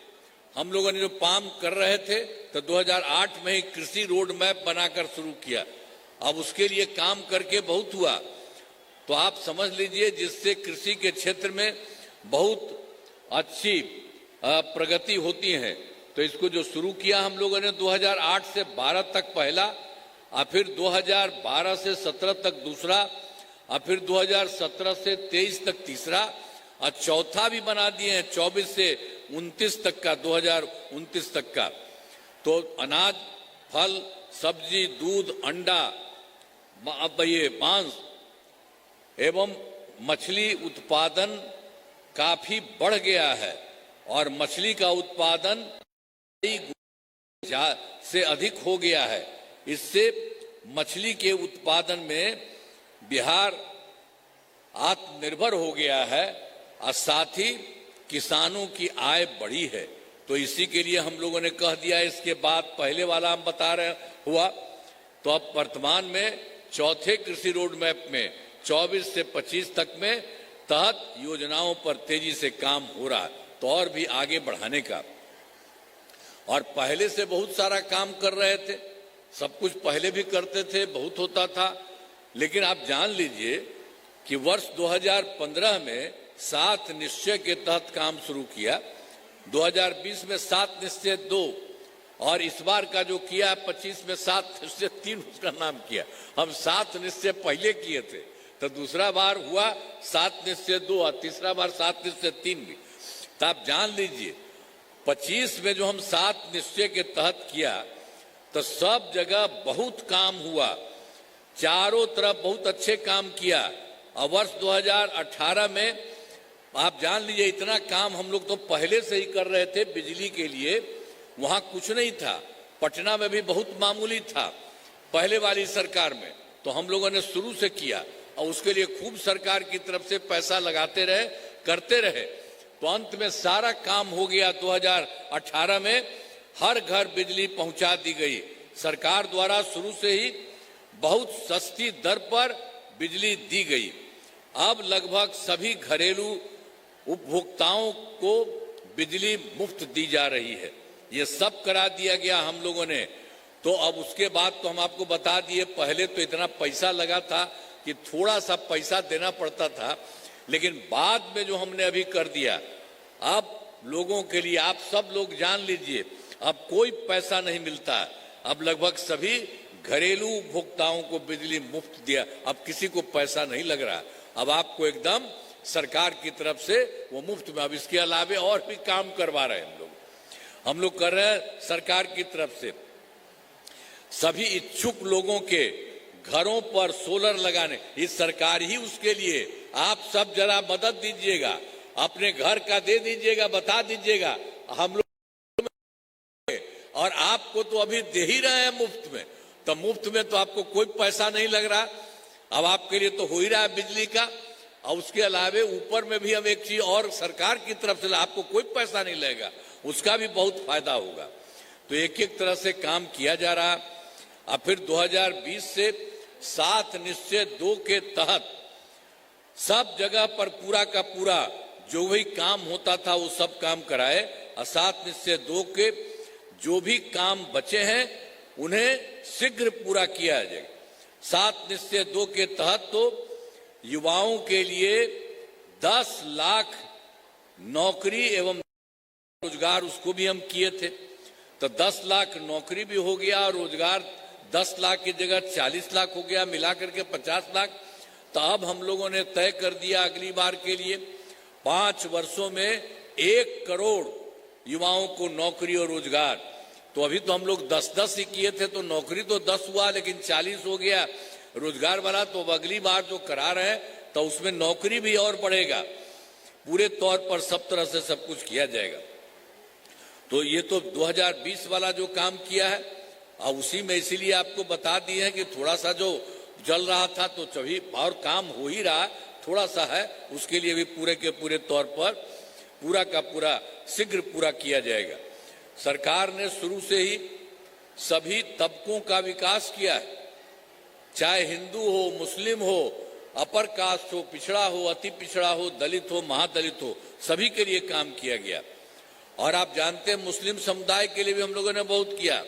हम लोगों ने जो काम कर रहे थे, तो 2008 में ही कृषि रोड मैप बनाकर शुरू किया। अब उसके लिए काम करके बहुत हुआ, तो आप समझ लीजिए, जिससे कृषि के क्षेत्र में बहुत अच्छी प्रगति होती है। तो इसको जो शुरू किया हम लोगों ने 2008 से 12 तक पहला, और फिर 2012 से 17 तक दूसरा, और फिर 2017 से 23 तक तीसरा, और चौथा भी बना दिए हैं 24 से 29 तक का, 2029 तक का। तो अनाज, फल, सब्जी, दूध, अंडा, अब ये मांस एवं मछली उत्पादन काफी बढ़ गया है, और मछली का उत्पादन से अधिक हो गया है। इससे मछली के उत्पादन में बिहार आत्मनिर्भर हो गया है, और साथ ही किसानों की आय बढ़ी है। तो इसी के लिए हम लोगों ने कह दिया, इसके बाद पहले वाला हम बता रहे हुआ, तो अब वर्तमान में चौथे कृषि रोड मैप में 24 से 25 तक में तहत योजनाओं पर तेजी से काम हो रहा है, तो और भी आगे बढ़ाने का। और पहले से बहुत सारा काम कर रहे थे, सब कुछ पहले भी करते थे, बहुत होता था। लेकिन आप जान लीजिए कि वर्ष 2015 में 7 निश्चय के तहत काम शुरू किया, 2020 में 7 निश्चय 2, और इस बार का जो किया 25 में 7 निश्चय 3 उसका नाम किया। हम 7 निश्चय पहले किए थे, तो दूसरा बार हुआ 7 निश्चय 2, और तीसरा बार 7 निश्चय 3 भी। तो आप जान लीजिए, 25 में जो हम 7 निश्चय के तहत किया, तो सब जगह बहुत काम हुआ, चारों तरफ बहुत अच्छे काम किया। और वर्ष 2018 में आप जान लीजिए, इतना काम हम लोग तो पहले से ही कर रहे थे बिजली के लिए, वहां कुछ नहीं था। पटना में भी बहुत मामूली था पहले वाली सरकार में, तो हम लोगों ने शुरू से किया, और उसके लिए खूब सरकार की तरफ से पैसा लगाते रहे, करते रहे। तो अंत में सारा काम हो गया। 2018 में हर घर बिजली पहुंचा दी गई। सरकार द्वारा शुरू से ही बहुत सस्ती दर पर बिजली दी गई। अब लगभग सभी घरेलू उपभोक्ताओं को बिजली मुफ्त दी जा रही है। ये सब करा दिया गया हम लोगों ने। तो अब उसके बाद तो हम आपको बता दिए, पहले तो इतना पैसा लगा था कि थोड़ा सा पैसा देना पड़ता था, लेकिन बाद में जो हमने अभी कर दिया, अब लोगों के लिए, आप सब लोग जान लीजिए, अब कोई पैसा नहीं मिलता। अब लगभग सभी घरेलू उपभोक्ताओं को बिजली मुफ्त दिया, अब किसी को पैसा नहीं लग रहा। अब आपको एकदम सरकार की तरफ से वो मुफ्त में। अब इसके अलावे और भी काम करवा रहे हैं हम लोग कर रहे हैं सरकार की तरफ से। सभी इच्छुक लोगों के घरों पर सोलर लगाने, इस सरकार ही उसके लिए, आप सब जरा मदद दीजिएगा, अपने घर का दे दीजिएगा, बता दीजिएगा। हम लोग, और आपको तो अभी दे ही रहे हैं मुफ्त में, तो मुफ्त में तो आपको कोई पैसा नहीं लग रहा। अब आपके लिए तो हो ही रहा है बिजली का। और उसके अलावे ऊपर में भी हम एक चीज और सरकार की तरफ से, आपको कोई पैसा नहीं लगेगा, उसका भी बहुत फायदा होगा। तो एक एक तरह से काम किया जा रहा। अब फिर 2020 से 7 निश्चय 2 के तहत सब जगह पर पूरा का पूरा जो भी काम होता था वो सब काम कराए। और 7 निश्चय 2 के जो भी काम बचे हैं उन्हें शीघ्र पूरा किया जाएगा। 7 निश्चय 2 के तहत तो युवाओं के लिए 10 लाख नौकरी एवं रोजगार उसको भी हम किए थे, तो 10 लाख नौकरी भी हो गया और रोजगार 10 लाख की जगह 40 लाख हो गया, मिलाकर के 50 लाख। तो अब हम लोगों ने तय कर दिया अगली बार के लिए 5 वर्षों में 1 करोड़ युवाओं को नौकरी और रोजगार। तो अभी तो हम लोग 10-10 ही किए थे, तो नौकरी तो 10 हुआ लेकिन 40 हो गया रोजगार वाला। तो अगली बार जो करा रहे हैं तो उसमें नौकरी भी और बढ़ेगा, पूरे तौर पर सब तरह से सब कुछ किया जाएगा। तो ये तो 2020 वाला जो काम किया है, और उसी में इसीलिए आपको बता दिए हैं कि थोड़ा सा जो चल रहा था तो सभी और काम हो ही रहा, थोड़ा सा है, उसके लिए भी पूरे के पूरे तौर पर पूरा का पूरा शीघ्र पूरा किया जाएगा। सरकार ने शुरू से ही सभी तबकों का विकास किया है, चाहे हिंदू हो, मुस्लिम हो, अपर कास्ट हो, पिछड़ा हो, अति पिछड़ा हो, दलित हो, महादलित हो, सभी के लिए काम किया गया। और आप जानते हैं मुस्लिम समुदाय के लिए भी हम लोगों ने बहुत किया,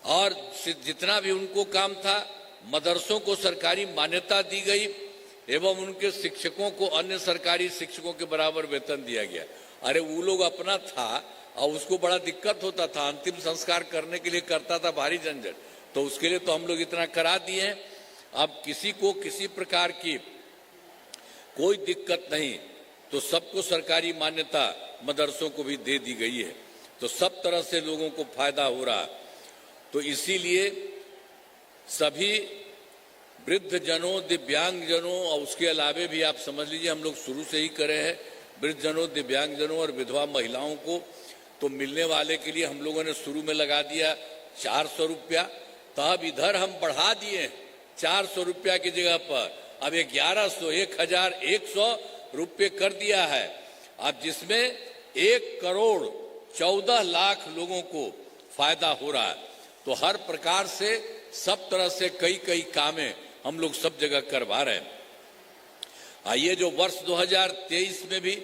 और जितना भी उनको काम था, मदरसों को सरकारी मान्यता दी गई एवं उनके शिक्षकों को अन्य सरकारी शिक्षकों के बराबर वेतन दिया गया। अरे वो लोग अपना था और उसको बड़ा दिक्कत होता था, अंतिम संस्कार करने के लिए करता था भारी झंझट, तो उसके लिए तो हम लोग इतना करा दिए हैं। अब किसी को किसी प्रकार की कोई दिक्कत नहीं, तो सबको सरकारी मान्यता मदरसों को भी दे दी गई है, तो सब तरह से लोगों को फायदा हो रहा। तो इसीलिए सभी वृद्ध जनों, दिव्यांग जनों और उसके अलावे भी आप समझ लीजिए हम लोग शुरू से ही करे हैं, वृद्ध जनों, दिव्यांग जनों और विधवा महिलाओं को तो मिलने वाले के लिए हम लोगों ने शुरू में लगा दिया 400 रुपया। तब इधर हम बढ़ा दिए 400 रुपया की जगह पर अब 1100 रुपये कर दिया है। अब जिसमें 1 करोड़ 14 लाख लोगों को फायदा हो रहा है। तो हर प्रकार से सब तरह से कई कामें हम लोग सब जगह करवा रहे हैं। आइए, जो वर्ष 2023 में भी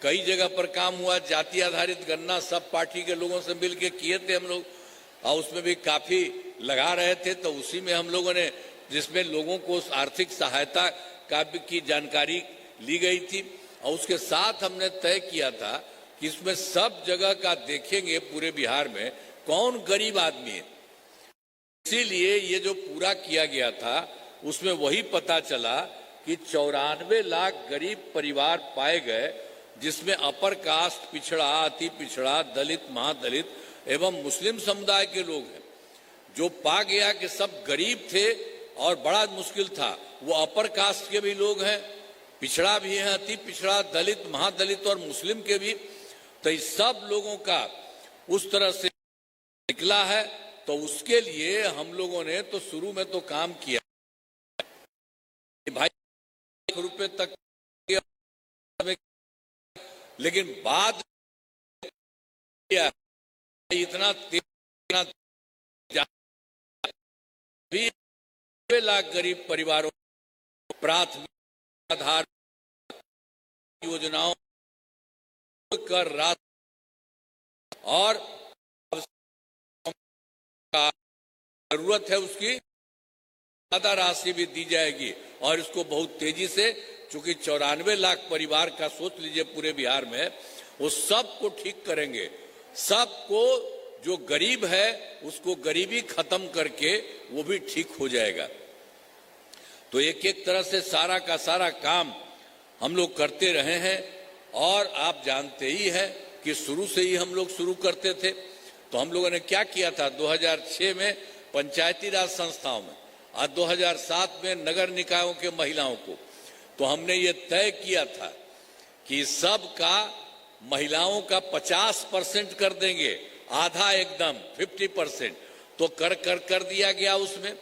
कई जगह पर काम हुआ, जाति आधारित गणना सब पार्टी के लोगों से मिलकर किए थे हम लोग, और उसमें भी काफी लगा रहे थे। तो उसी में हम लोगों ने, जिसमें लोगों को आर्थिक सहायता का की जानकारी ली गई थी, और उसके साथ हमने तय किया था कि इसमें सब जगह का देखेंगे पूरे बिहार में कौन गरीब आदमी है। इसीलिए ये जो पूरा किया गया था उसमें वही पता चला कि 94 लाख गरीब परिवार पाए गए, जिसमें अपर कास्ट, पिछड़ा, अति पिछड़ा, दलित, महादलित एवं मुस्लिम समुदाय के लोग हैं। जो पा गया कि सब गरीब थे और बड़ा मुश्किल था, वो अपर कास्ट के भी लोग हैं, पिछड़ा भी है, अति पिछड़ा, दलित, महादलित और मुस्लिम के भी। तो इस सब लोगों का उस तरह से निकला है। तो उसके लिए हम लोगों ने तो शुरू में तो काम किया भाई रुपए तक, लेकिन बाद इतना भी लाख गरीब परिवारों प्राथमिक आधार योजनाओं कर राशि और जरूरत है उसकी ज्यादा राशि भी दी जाएगी। और इसको बहुत तेजी से, चूंकि 94 लाख परिवार का सोच लीजिए पूरे बिहार में, वो सबको ठीक करेंगे। सबको जो गरीब है उसको गरीबी खत्म करके वो भी ठीक हो जाएगा। तो एक तरह से सारा का सारा काम हम लोग करते रहे हैं। और आप जानते ही हैं कि शुरू से ही हम लोग शुरू करते थे। तो हम लोगों ने क्या किया था, 2006 में पंचायती राज संस्थाओं में और 2007 में नगर निकायों के महिलाओं को, तो हमने ये तय किया था कि सब का महिलाओं का 50% कर देंगे, आधा एकदम 50%। तो कर दिया गया, उसमें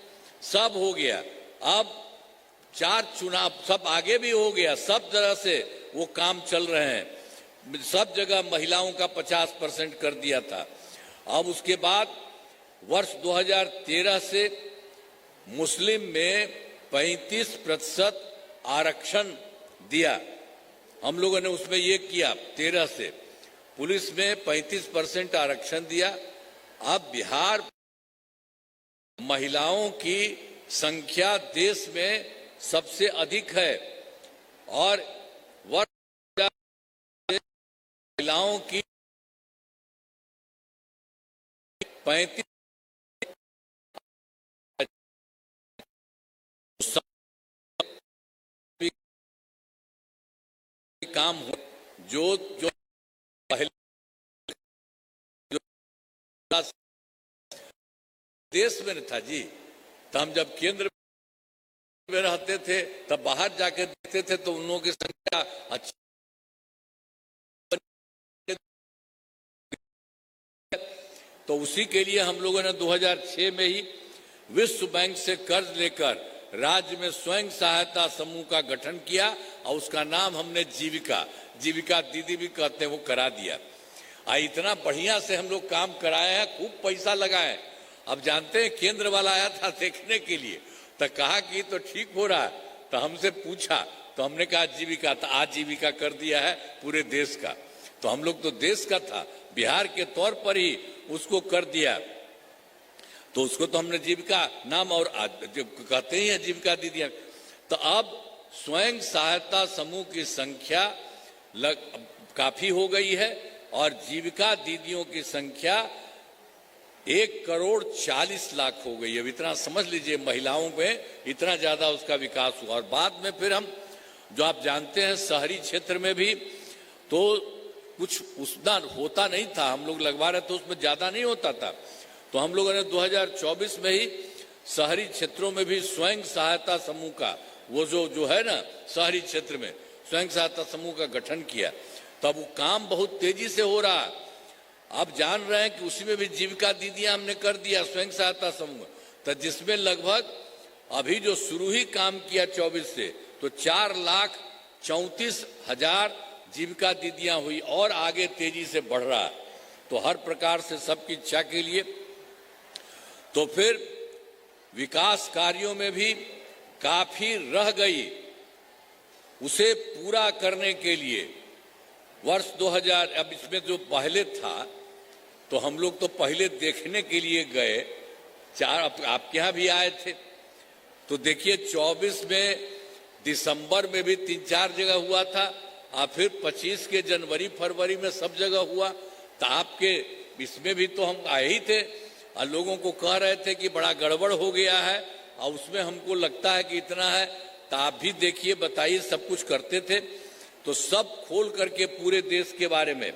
सब हो गया। अब 4 चुनाव सब आगे भी हो गया, सब तरह से वो काम चल रहे हैं। सब जगह महिलाओं का 50% कर दिया था। अब उसके बाद वर्ष 2013 से मुस्लिम में 35% आरक्षण दिया। हम लोगों ने उसमें ये किया 13 से पुलिस में 35% आरक्षण दिया। अब बिहार महिलाओं की संख्या देश में सबसे अधिक है और वर्ष महिलाओं की 35 काम हो जो पहले देश में था जी। तो हम जब केंद्र में रहते थे तब बाहर जाके देखते थे तो उन लोगों की संख्या अच्छी, तो उसी के लिए हम लोगों ने 2006 में ही विश्व बैंक से कर्ज लेकर राज्य में स्वयं सहायता समूह का गठन किया और उसका नाम हमने जीविका दीदी भी कहते हैं वो करा दिया। इतना बढ़िया से हम लोग काम कराए हैं, खूब पैसा लगाए। अब जानते हैं केंद्र वाला आया था देखने के लिए तो कहा कि तो ठीक हो रहा है, तो हमसे पूछा तो हमने कहा जीविका, तो आजीविका कर दिया है पूरे देश का। तो हम लोग तो देश का था, बिहार के तौर पर ही उसको कर दिया, तो उसको तो हमने जीविका नाम और कहते ही है जीविका दीदियां। तो अब स्वयं सहायता समूह की संख्या काफी हो गई है और जीविका दीदियों की संख्या 1,40,00,000 हो गई है। अब इतना समझ लीजिए महिलाओं में इतना ज्यादा उसका विकास हुआ। और बाद में फिर हम जो आप जानते हैं शहरी क्षेत्र में भी तो कुछ उतना होता नहीं था, हम लोग लगवा रहे थे उसमें ज्यादा नहीं होता था। तो हम लोगों ने 2024 में ही शहरी क्षेत्रों में भी स्वयं सहायता समूह का वो जो है ना शहरी क्षेत्र में स्वयं सहायता समूह का गठन किया। तो अब वो काम बहुत तेजी से हो रहा है। आप जान रहे हैं कि उसी में भी जीविका दीदियां हमने कर दिया स्वयं सहायता समूह, तो जिसमें लगभग अभी जो शुरू ही काम किया 24 से तो 4,34,000 जीविका दीदियां हुई और आगे तेजी से बढ़ रहा है। तो हर प्रकार से सबकी इच्छा के लिए तो फिर विकास कार्यों में भी काफी रह गई, उसे पूरा करने के लिए वर्ष 2000 अब इसमें जो पहले था तो हम लोग तो पहले देखने के लिए गए, आपके यहाँ भी आए थे तो देखिए 24 में दिसंबर में भी 3-4 जगह हुआ था और फिर 25 के जनवरी फरवरी में सब जगह हुआ। तो आपके इसमें भी तो हम आए ही थे और लोगों को कह रहे थे कि बड़ा गड़बड़ हो गया है और उसमें हमको लगता है कि इतना है। तो आप भी देखिए बताइए, सब कुछ करते थे तो सब खोल करके पूरे देश के बारे में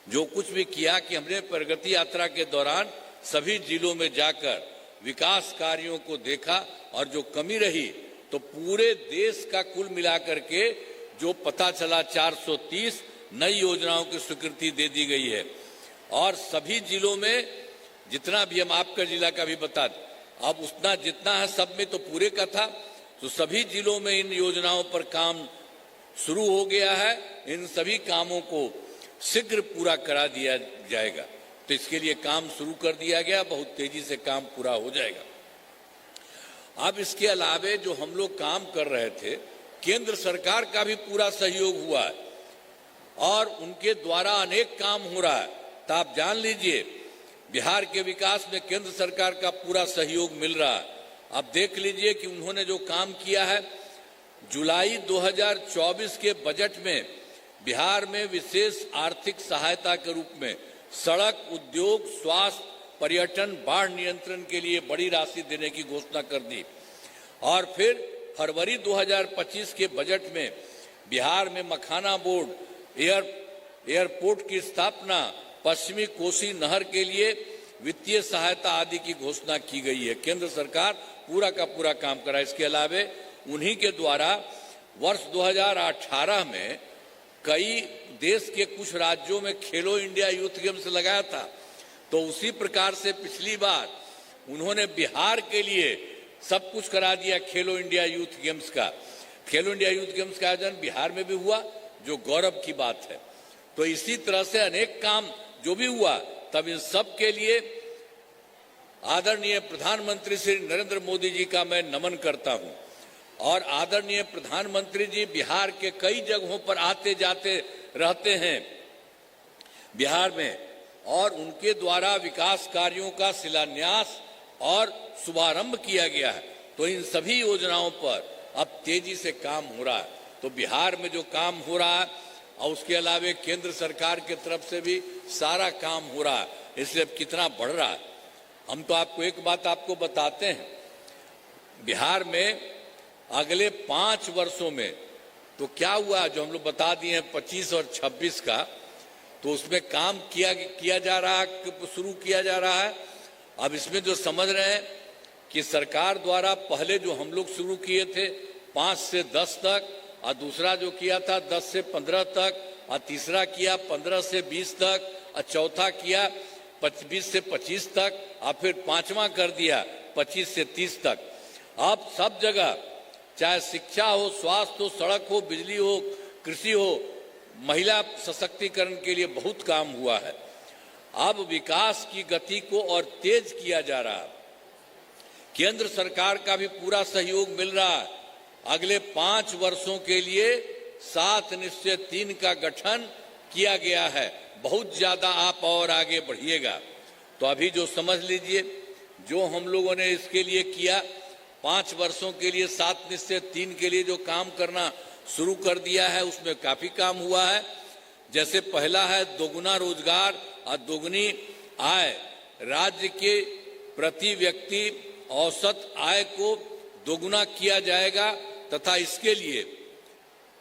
जो कुछ भी किया कि हमने प्रगति यात्रा के दौरान सभी जिलों में जाकर विकास कार्यों को देखा और जो कमी रही तो पूरे देश का कुल मिलाकर के जो पता चला 430 नई योजनाओं की स्वीकृति दे दी गई है। और सभी जिलों में जितना भी हम आपका जिला का भी बता दें, अब उतना जितना है सब में तो पूरे का था, तो सभी जिलों में इन योजनाओं पर काम शुरू हो गया है। इन सभी कामों को शीघ्र पूरा करा दिया जाएगा। तो इसके लिए काम शुरू कर दिया गया, बहुत तेजी से काम पूरा हो जाएगा। अब इसके अलावे जो हम लोग काम कर रहे थे, केंद्र सरकार का भी पूरा सहयोग हुआ है और उनके द्वारा अनेक काम हो रहा है। तो आप जान लीजिए बिहार के विकास में केंद्र सरकार का पूरा सहयोग मिल रहा है। आप देख लीजिए कि उन्होंने जो काम किया है, जुलाई 2024 के बजट में बिहार में विशेष आर्थिक सहायता के रूप में सड़क, उद्योग, स्वास्थ्य, पर्यटन, बाढ़ नियंत्रण के लिए बड़ी राशि देने की घोषणा कर दी। और फिर फरवरी 2025 के बजट में बिहार में मखाना बोर्ड, एयरपोर्ट की स्थापना, पश्चिमी कोसी नहर के लिए वित्तीय सहायता आदि की घोषणा की गई है। केंद्र सरकार पूरा का पूरा काम करा। इसके अलावा उन्हीं के द्वारा वर्ष 2018 में कई देश के कुछ राज्यों में खेलो इंडिया यूथ गेम्स लगाया था। तो उसी प्रकार से पिछली बार उन्होंने बिहार के लिए सब कुछ करा दिया खेलो इंडिया यूथ गेम्स का। खेलो इंडिया यूथ गेम्स का आयोजन बिहार में भी हुआ, जो गौरव की बात है। तो इसी तरह से अनेक काम जो भी हुआ, तब इन सब के लिए आदरणीय प्रधानमंत्री श्री नरेंद्र मोदी जी का मैं नमन करता हूं। और आदरणीय प्रधानमंत्री जी बिहार के कई जगहों पर आते जाते रहते हैं बिहार में, और उनके द्वारा विकास कार्यों का शिलान्यास और शुभारंभ किया गया है। तो इन सभी योजनाओं पर अब तेजी से काम हो रहा है। तो बिहार में जो काम हो रहा है और उसके अलावा केंद्र सरकार की तरफ से भी सारा काम हो रहा है, इसलिए अब कितना बढ़ रहा है। हम तो आपको एक बात आपको बताते हैं, बिहार में अगले 5 वर्षों में तो क्या हुआ जो हम लोग बता दिए हैं 25 और 26 का, तो उसमें काम किया जा रहा है, शुरू किया जा रहा है। अब इसमें जो समझ रहे हैं कि सरकार द्वारा पहले जो हम लोग शुरू किए थे 5 से 10 तक, और दूसरा जो किया था 10 से 15 तक, और तीसरा किया 15 से 20 तक, और चौथा किया 20 से 25 तक, और फिर पांचवा कर दिया 25 से 30 तक। अब सब जगह चाहे शिक्षा हो, स्वास्थ्य हो, सड़क हो, बिजली हो, कृषि हो, महिला सशक्तिकरण के लिए बहुत काम हुआ है। अब विकास की गति को और तेज किया जा रहा है। केंद्र सरकार का भी पूरा सहयोग मिल रहा है। अगले 5 वर्षों के लिए 7 निश्चय 3 का गठन किया गया है। बहुत ज्यादा आप और आगे बढ़िएगा। तो अभी जो समझ लीजिए, जो हम लोगों ने इसके लिए किया, 5 वर्षों के लिए 7 निश्चय 3 के लिए जो काम करना शुरू कर दिया है, उसमें काफी काम हुआ है। जैसे पहला है दोगुना रोजगार और दोगुनी आय। राज्य के प्रति व्यक्ति औसत आय को दोगुना किया जाएगा तथा इसके लिए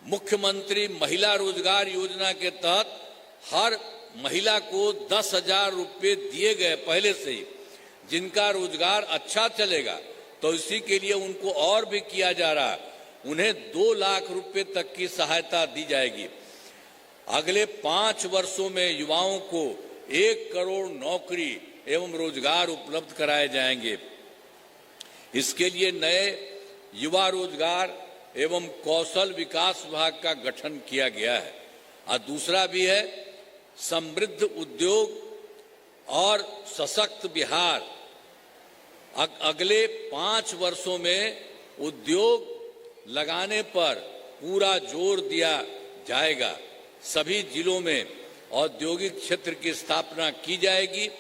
मुख्यमंत्री महिला रोजगार योजना के तहत हर महिला को 10,000 रुपये दिए गए पहले से ही। जिनका रोजगार अच्छा चलेगा तो इसी के लिए उनको और भी किया जा रहा है, उन्हें 2 लाख रुपए तक की सहायता दी जाएगी। अगले 5 वर्षों में युवाओं को 1 करोड़ नौकरी एवं रोजगार उपलब्ध कराए जाएंगे। इसके लिए नए युवा रोजगार एवं कौशल विकास विभाग का गठन किया गया है। और दूसरा भी है समृद्ध उद्योग और सशक्त बिहार। अगले 5 वर्षों में उद्योग लगाने पर पूरा जोर दिया जाएगा। सभी जिलों में औद्योगिक क्षेत्र की स्थापना की जाएगी।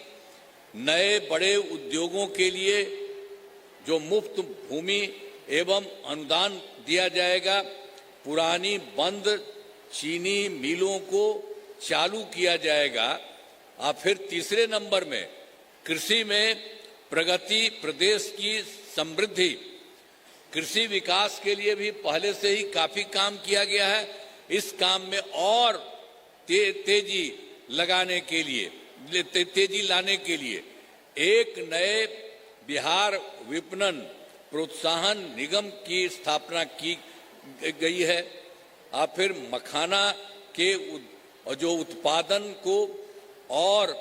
नए बड़े उद्योगों के लिए जो मुफ्त भूमि एवं अनुदान दिया जाएगा। पुरानी बंद चीनी मिलों को चालू किया जाएगा। और फिर तीसरे नंबर में कृषि में प्रगति, प्रदेश की समृद्धि। कृषि विकास के लिए भी पहले से ही काफी काम किया गया है। इस काम में और तेजी लगाने के लिए, तेजी लाने के लिए एक नए बिहार विपणन प्रोत्साहन निगम की स्थापना की गई है। और फिर मखाना के जो उत्पादन को और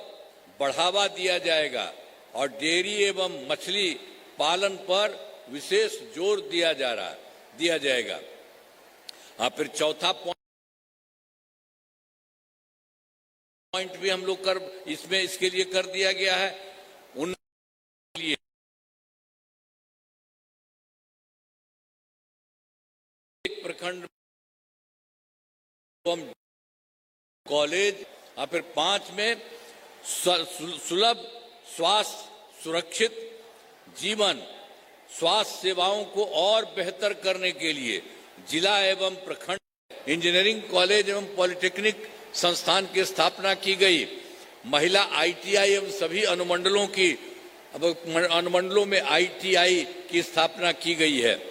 बढ़ावा दिया जाएगा और डेयरी एवं मछली पालन पर विशेष जोर दिया जाएगा। और फिर चौथा पॉइंट भी हम लोग इसके लिए कर दिया गया है। उन लिए एक प्रखंड कॉलेज। और फिर 5 में सुलभ स्वास्थ्य सुरक्षित जीवन स्वास्थ्य सेवाओं को और बेहतर करने के लिए जिला एवं प्रखंड इंजीनियरिंग कॉलेज एवं पॉलिटेक्निक संस्थान की स्थापना की गई। महिला आईटीआई एवं सभी अनुमंडलों में आईटीआई की स्थापना की गई है।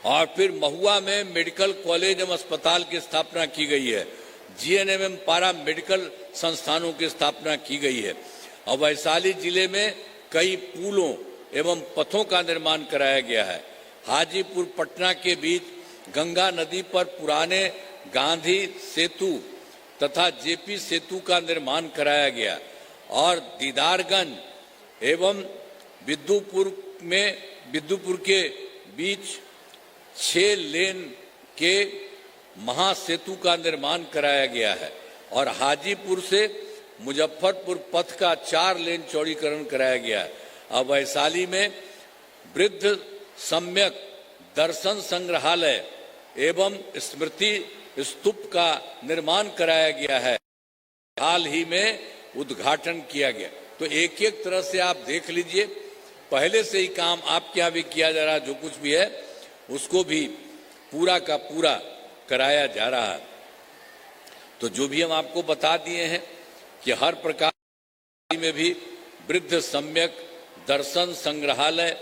और फिर महुआ में मेडिकल कॉलेज एवं अस्पताल की स्थापना की गई है। जीएनएम एवं पारा मेडिकल संस्थानों की स्थापना की गई है। और वैशाली जिले में कई पुलों एवं पथों का निर्माण कराया गया है। हाजीपुर पटना के बीच गंगा नदी पर पुराने गांधी सेतु तथा जेपी सेतु का निर्माण कराया गया। और दीदारगंज एवं विद्युपुर के बीच 6 लेन के महासेतु का निर्माण कराया गया है। और हाजीपुर से मुजफ्फरपुर पथ का 4 लेन चौड़ीकरण कराया गया है। अब वैशाली में वृद्ध सम्यक दर्शन संग्रहालय एवं स्मृति स्तूप का निर्माण कराया गया है, हाल ही में उद्घाटन किया गया। तो एक एक तरह से आप देख लीजिए, पहले से ही काम आपके यहाँ भी किया जा रहा है, जो कुछ भी है उसको भी पूरा का पूरा कराया जा रहा है। तो जो भी हम आपको बता दिए हैं कि हर प्रकार में भी वृद्ध सम्यक दर्शन संग्रहालय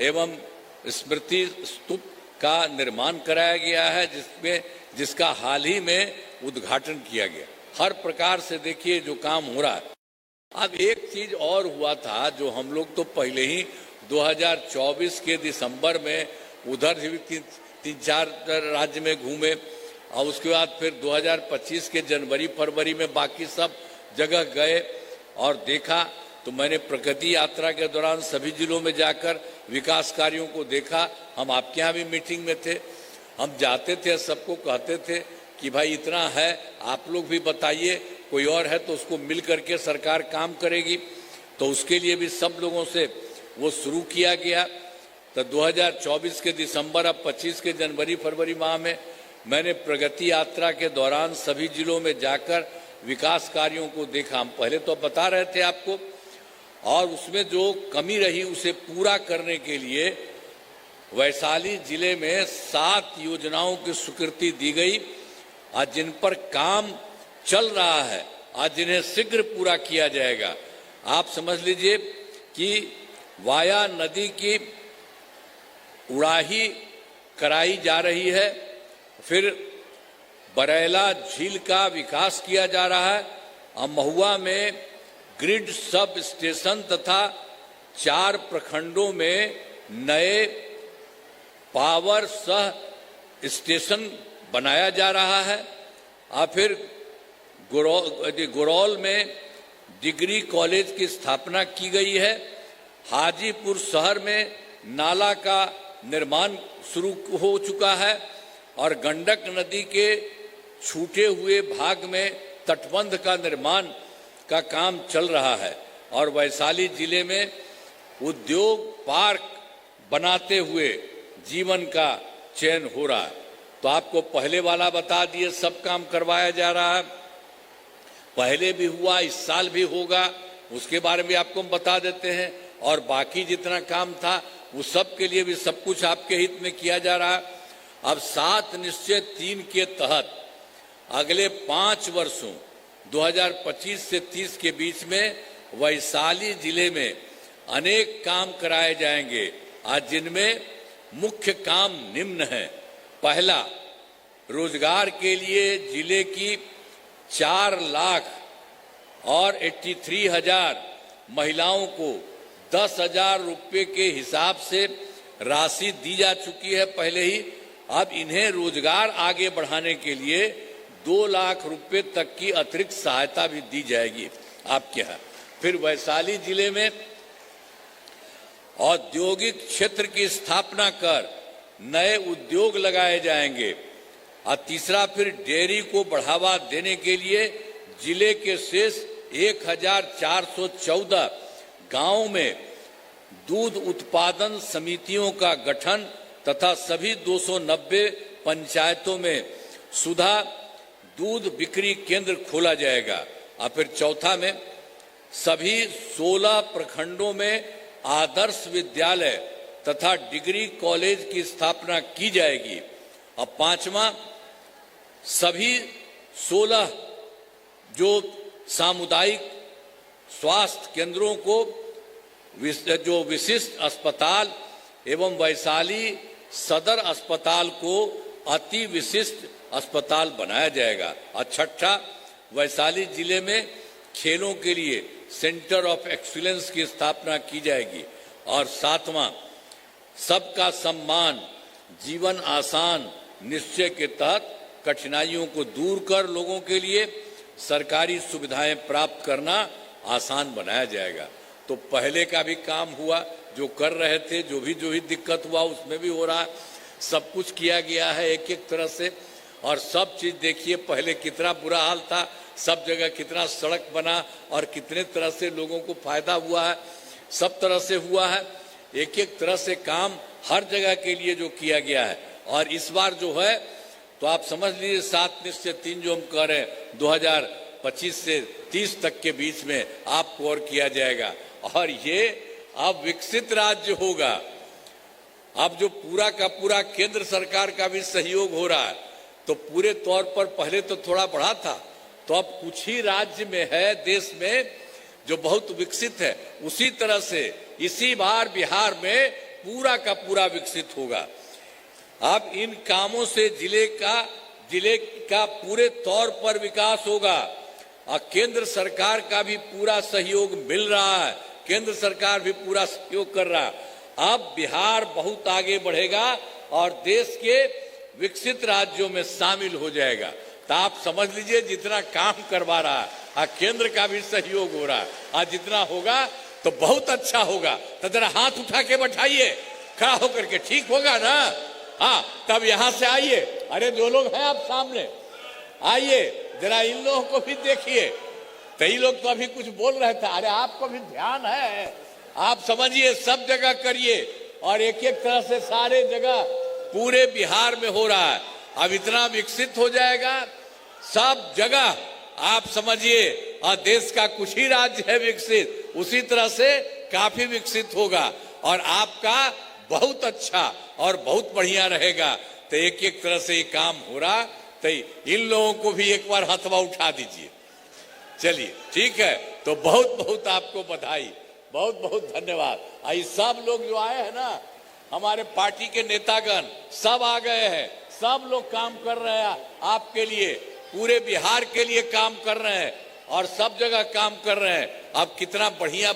एवं स्मृति स्तूप का निर्माण कराया गया है, जिसका हाल ही में उद्घाटन किया गया। हर प्रकार से देखिए जो काम हो रहा है। अब एक चीज और हुआ था, जो हम लोग तो पहले ही 2024 के दिसंबर में उधर भी तीन चार राज्य में घूमे, और उसके बाद फिर 2025 के जनवरी फरवरी में बाकी सब जगह गए और देखा। तो मैंने प्रगति यात्रा के दौरान सभी जिलों में जाकर विकास कार्यों को देखा। हम आपके यहाँ भी मीटिंग में थे, हम जाते थे, सबको कहते थे कि भाई इतना है, आप लोग भी बताइए, कोई और है तो उसको मिल करके सरकार काम करेगी। तो उसके लिए भी सब लोगों से वो शुरू किया गया। तो 2024 के दिसंबर, अब 25 के जनवरी फरवरी माह में मैंने प्रगति यात्रा के दौरान सभी जिलों में जाकर विकास कार्यों को देखा। हम पहले तो बता रहे थे आपको, और उसमें जो कमी रही उसे पूरा करने के लिए वैशाली जिले में 7 योजनाओं की स्वीकृति दी गई, आज जिन पर काम चल रहा है, आज जिन्हें शीघ्र पूरा किया जाएगा। आप समझ लीजिए कि वाया नदी की उड़ाही कराई जा रही है, फिर बरेला झील का विकास किया जा रहा है, और महुआ में ग्रिड सब स्टेशन तथा 4 प्रखंडों में नए पावर सह स्टेशन बनाया जा रहा है। और फिर गुरौल में डिग्री कॉलेज की स्थापना की गई है। हाजीपुर शहर में नाला का निर्माण शुरू हो चुका है, और गंडक नदी के छूटे हुए भाग में तटबंध का निर्माण का काम चल रहा है। और वैशाली जिले में उद्योग पार्क बनाते हुए जीवन का चयन हो रहा है। तो आपको पहले वाला बता दिए, सब काम करवाया जा रहा है, पहले भी हुआ, इस साल भी होगा, उसके बारे में आपको हम बता देते हैं। और बाकी जितना काम था वो सब के लिए भी सब कुछ आपके हित में किया जा रहा है। अब 7 निश्चय 3 के तहत अगले 5 वर्षों 2025 से 30 के बीच में वैशाली जिले में अनेक काम कराए जाएंगे, आज जिनमें मुख्य काम निम्न है। पहला, रोजगार के लिए जिले की 4 लाख और 83,000 महिलाओं को 10,000 रुपये के हिसाब से राशि दी जा चुकी है पहले ही। अब इन्हें रोजगार आगे बढ़ाने के लिए 2 लाख रुपए तक की अतिरिक्त सहायता भी दी जाएगी आपके यहाँ। फिर वैशाली जिले में औद्योगिक क्षेत्र की स्थापना कर नए उद्योग लगाए जाएंगे। और तीसरा, फिर डेयरी को बढ़ावा देने के लिए जिले के शेष 1414 गांवों में दूध उत्पादन समितियों का गठन तथा सभी 290 पंचायतों में सुधा दूध बिक्री केंद्र खोला जाएगा। और फिर चौथा में सभी 16 प्रखंडों में आदर्श विद्यालय तथा डिग्री कॉलेज की स्थापना की जाएगी। और पांचवा, सभी 16 जो सामुदायिक स्वास्थ्य केंद्रों को जो विशिष्ट अस्पताल एवं वैशाली सदर अस्पताल को अति विशिष्ट अस्पताल बनाया जाएगा। और छठा, वैशाली जिले में खेलों के लिए सेंटर ऑफ एक्सीलेंस की स्थापना की जाएगी। और सातवां, सबका सम्मान जीवन आसान निश्चय के तहत कठिनाइयों को दूर कर लोगों के लिए सरकारी सुविधाएं प्राप्त करना आसान बनाया जाएगा। तो पहले का भी काम हुआ, जो कर रहे थे, जो भी दिक्कत हुआ उसमें भी हो रहा है, सब कुछ किया गया है एक एक तरह से। और सब चीज देखिए, पहले कितना बुरा हाल था, सब जगह कितना सड़क बना और कितने तरह से लोगों को फायदा हुआ है, सब तरह से हुआ है। एक एक तरह से काम हर जगह के लिए जो किया गया है। और इस बार जो है तो आप समझ लीजिए 7 निश्चय 3 जो हम कह रहे हैं 2025 से 30 तक के बीच में आपको और किया जाएगा। और ये अब विकसित राज्य होगा। अब जो पूरा का पूरा केंद्र सरकार का भी सहयोग हो रहा है, तो पूरे तौर पर पहले तो थोड़ा बढ़ा था, तो अब कुछ ही राज्य में है देश में जो बहुत विकसित है। उसी तरह से इसी बार बिहार में पूरा का पूरा विकसित होगा। अब इन कामों से जिले का पूरे तौर पर विकास होगा और केंद्र सरकार का भी पूरा सहयोग मिल रहा है। केंद्र सरकार भी पूरा सहयोग कर रहा है। अब बिहार बहुत आगे बढ़ेगा और देश के विकसित राज्यों में शामिल हो जाएगा। तो आप समझ लीजिए जितना काम करवा रहा है और केंद्र का भी सहयोग हो रहा है, आज जितना होगा तो बहुत अच्छा होगा। तो जरा हाथ उठा के बैठाइए, खड़ा होकर के, ठीक होगा ना? हाँ, तब यहां से आइए। अरे जो लोग हैं आप सामने आइए, जरा इन लोगों को भी देखिए। कई लोग तो अभी कुछ बोल रहे थे, अरे आपको भी ध्यान है, आप समझिए, सब जगह करिए। और एक एक तरह से सारे जगह पूरे बिहार में हो रहा है। अब इतना विकसित हो जाएगा सब जगह, आप समझिए। और देश का कुछ ही राज्य है विकसित, उसी तरह से काफी विकसित होगा और आपका बहुत अच्छा और बहुत बढ़िया रहेगा। तो एक एक तरह से ये काम हो रहा, तो इन लोगों को भी एक बार हथवा उठा दीजिए। चलिए, ठीक है। तो बहुत बहुत आपको बधाई, बहुत बहुत धन्यवाद। आई सब लोग जो आए हैं ना, हमारे पार्टी के नेतागण सब आ गए हैं, सब लोग काम कर रहे हैं आपके लिए, पूरे बिहार के लिए काम कर रहे हैं और सब जगह काम कर रहे हैं। अब कितना बढ़िया,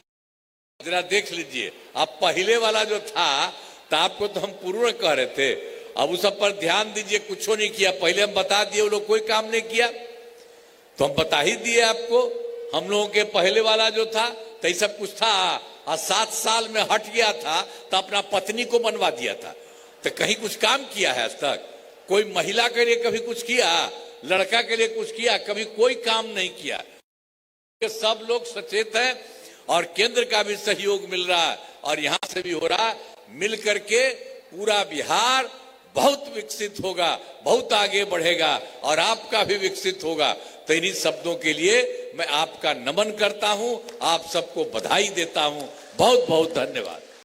जरा देख लीजिए। अब पहले वाला जो था तो आपको तो हम पूर्ण कह रहे थे, अब उस सब पर ध्यान दीजिए, कुछ नहीं किया। पहले हम बता दिए, वो लोग कोई काम नहीं किया, तो हम बता ही दिए आपको। हम लोगों के पहले वाला जो था तो ये सब कुछ था, और 7 साल में हट गया था तो अपना पत्नी को बनवा दिया था। तो कहीं कुछ काम किया है आज तक? कोई महिला के लिए कभी कुछ किया? लड़का के लिए कुछ किया? कभी कोई काम नहीं किया। सब लोग सचेत हैं और केंद्र का भी सहयोग मिल रहा है और यहां से भी हो रहा है। मिल करके पूरा बिहार बहुत विकसित होगा, बहुत आगे बढ़ेगा और आपका भी विकसित होगा। तो इन्हीं शब्दों के लिए मैं आपका नमन करता हूं, आप सबको बधाई देता हूं। बहुत बहुत धन्यवाद।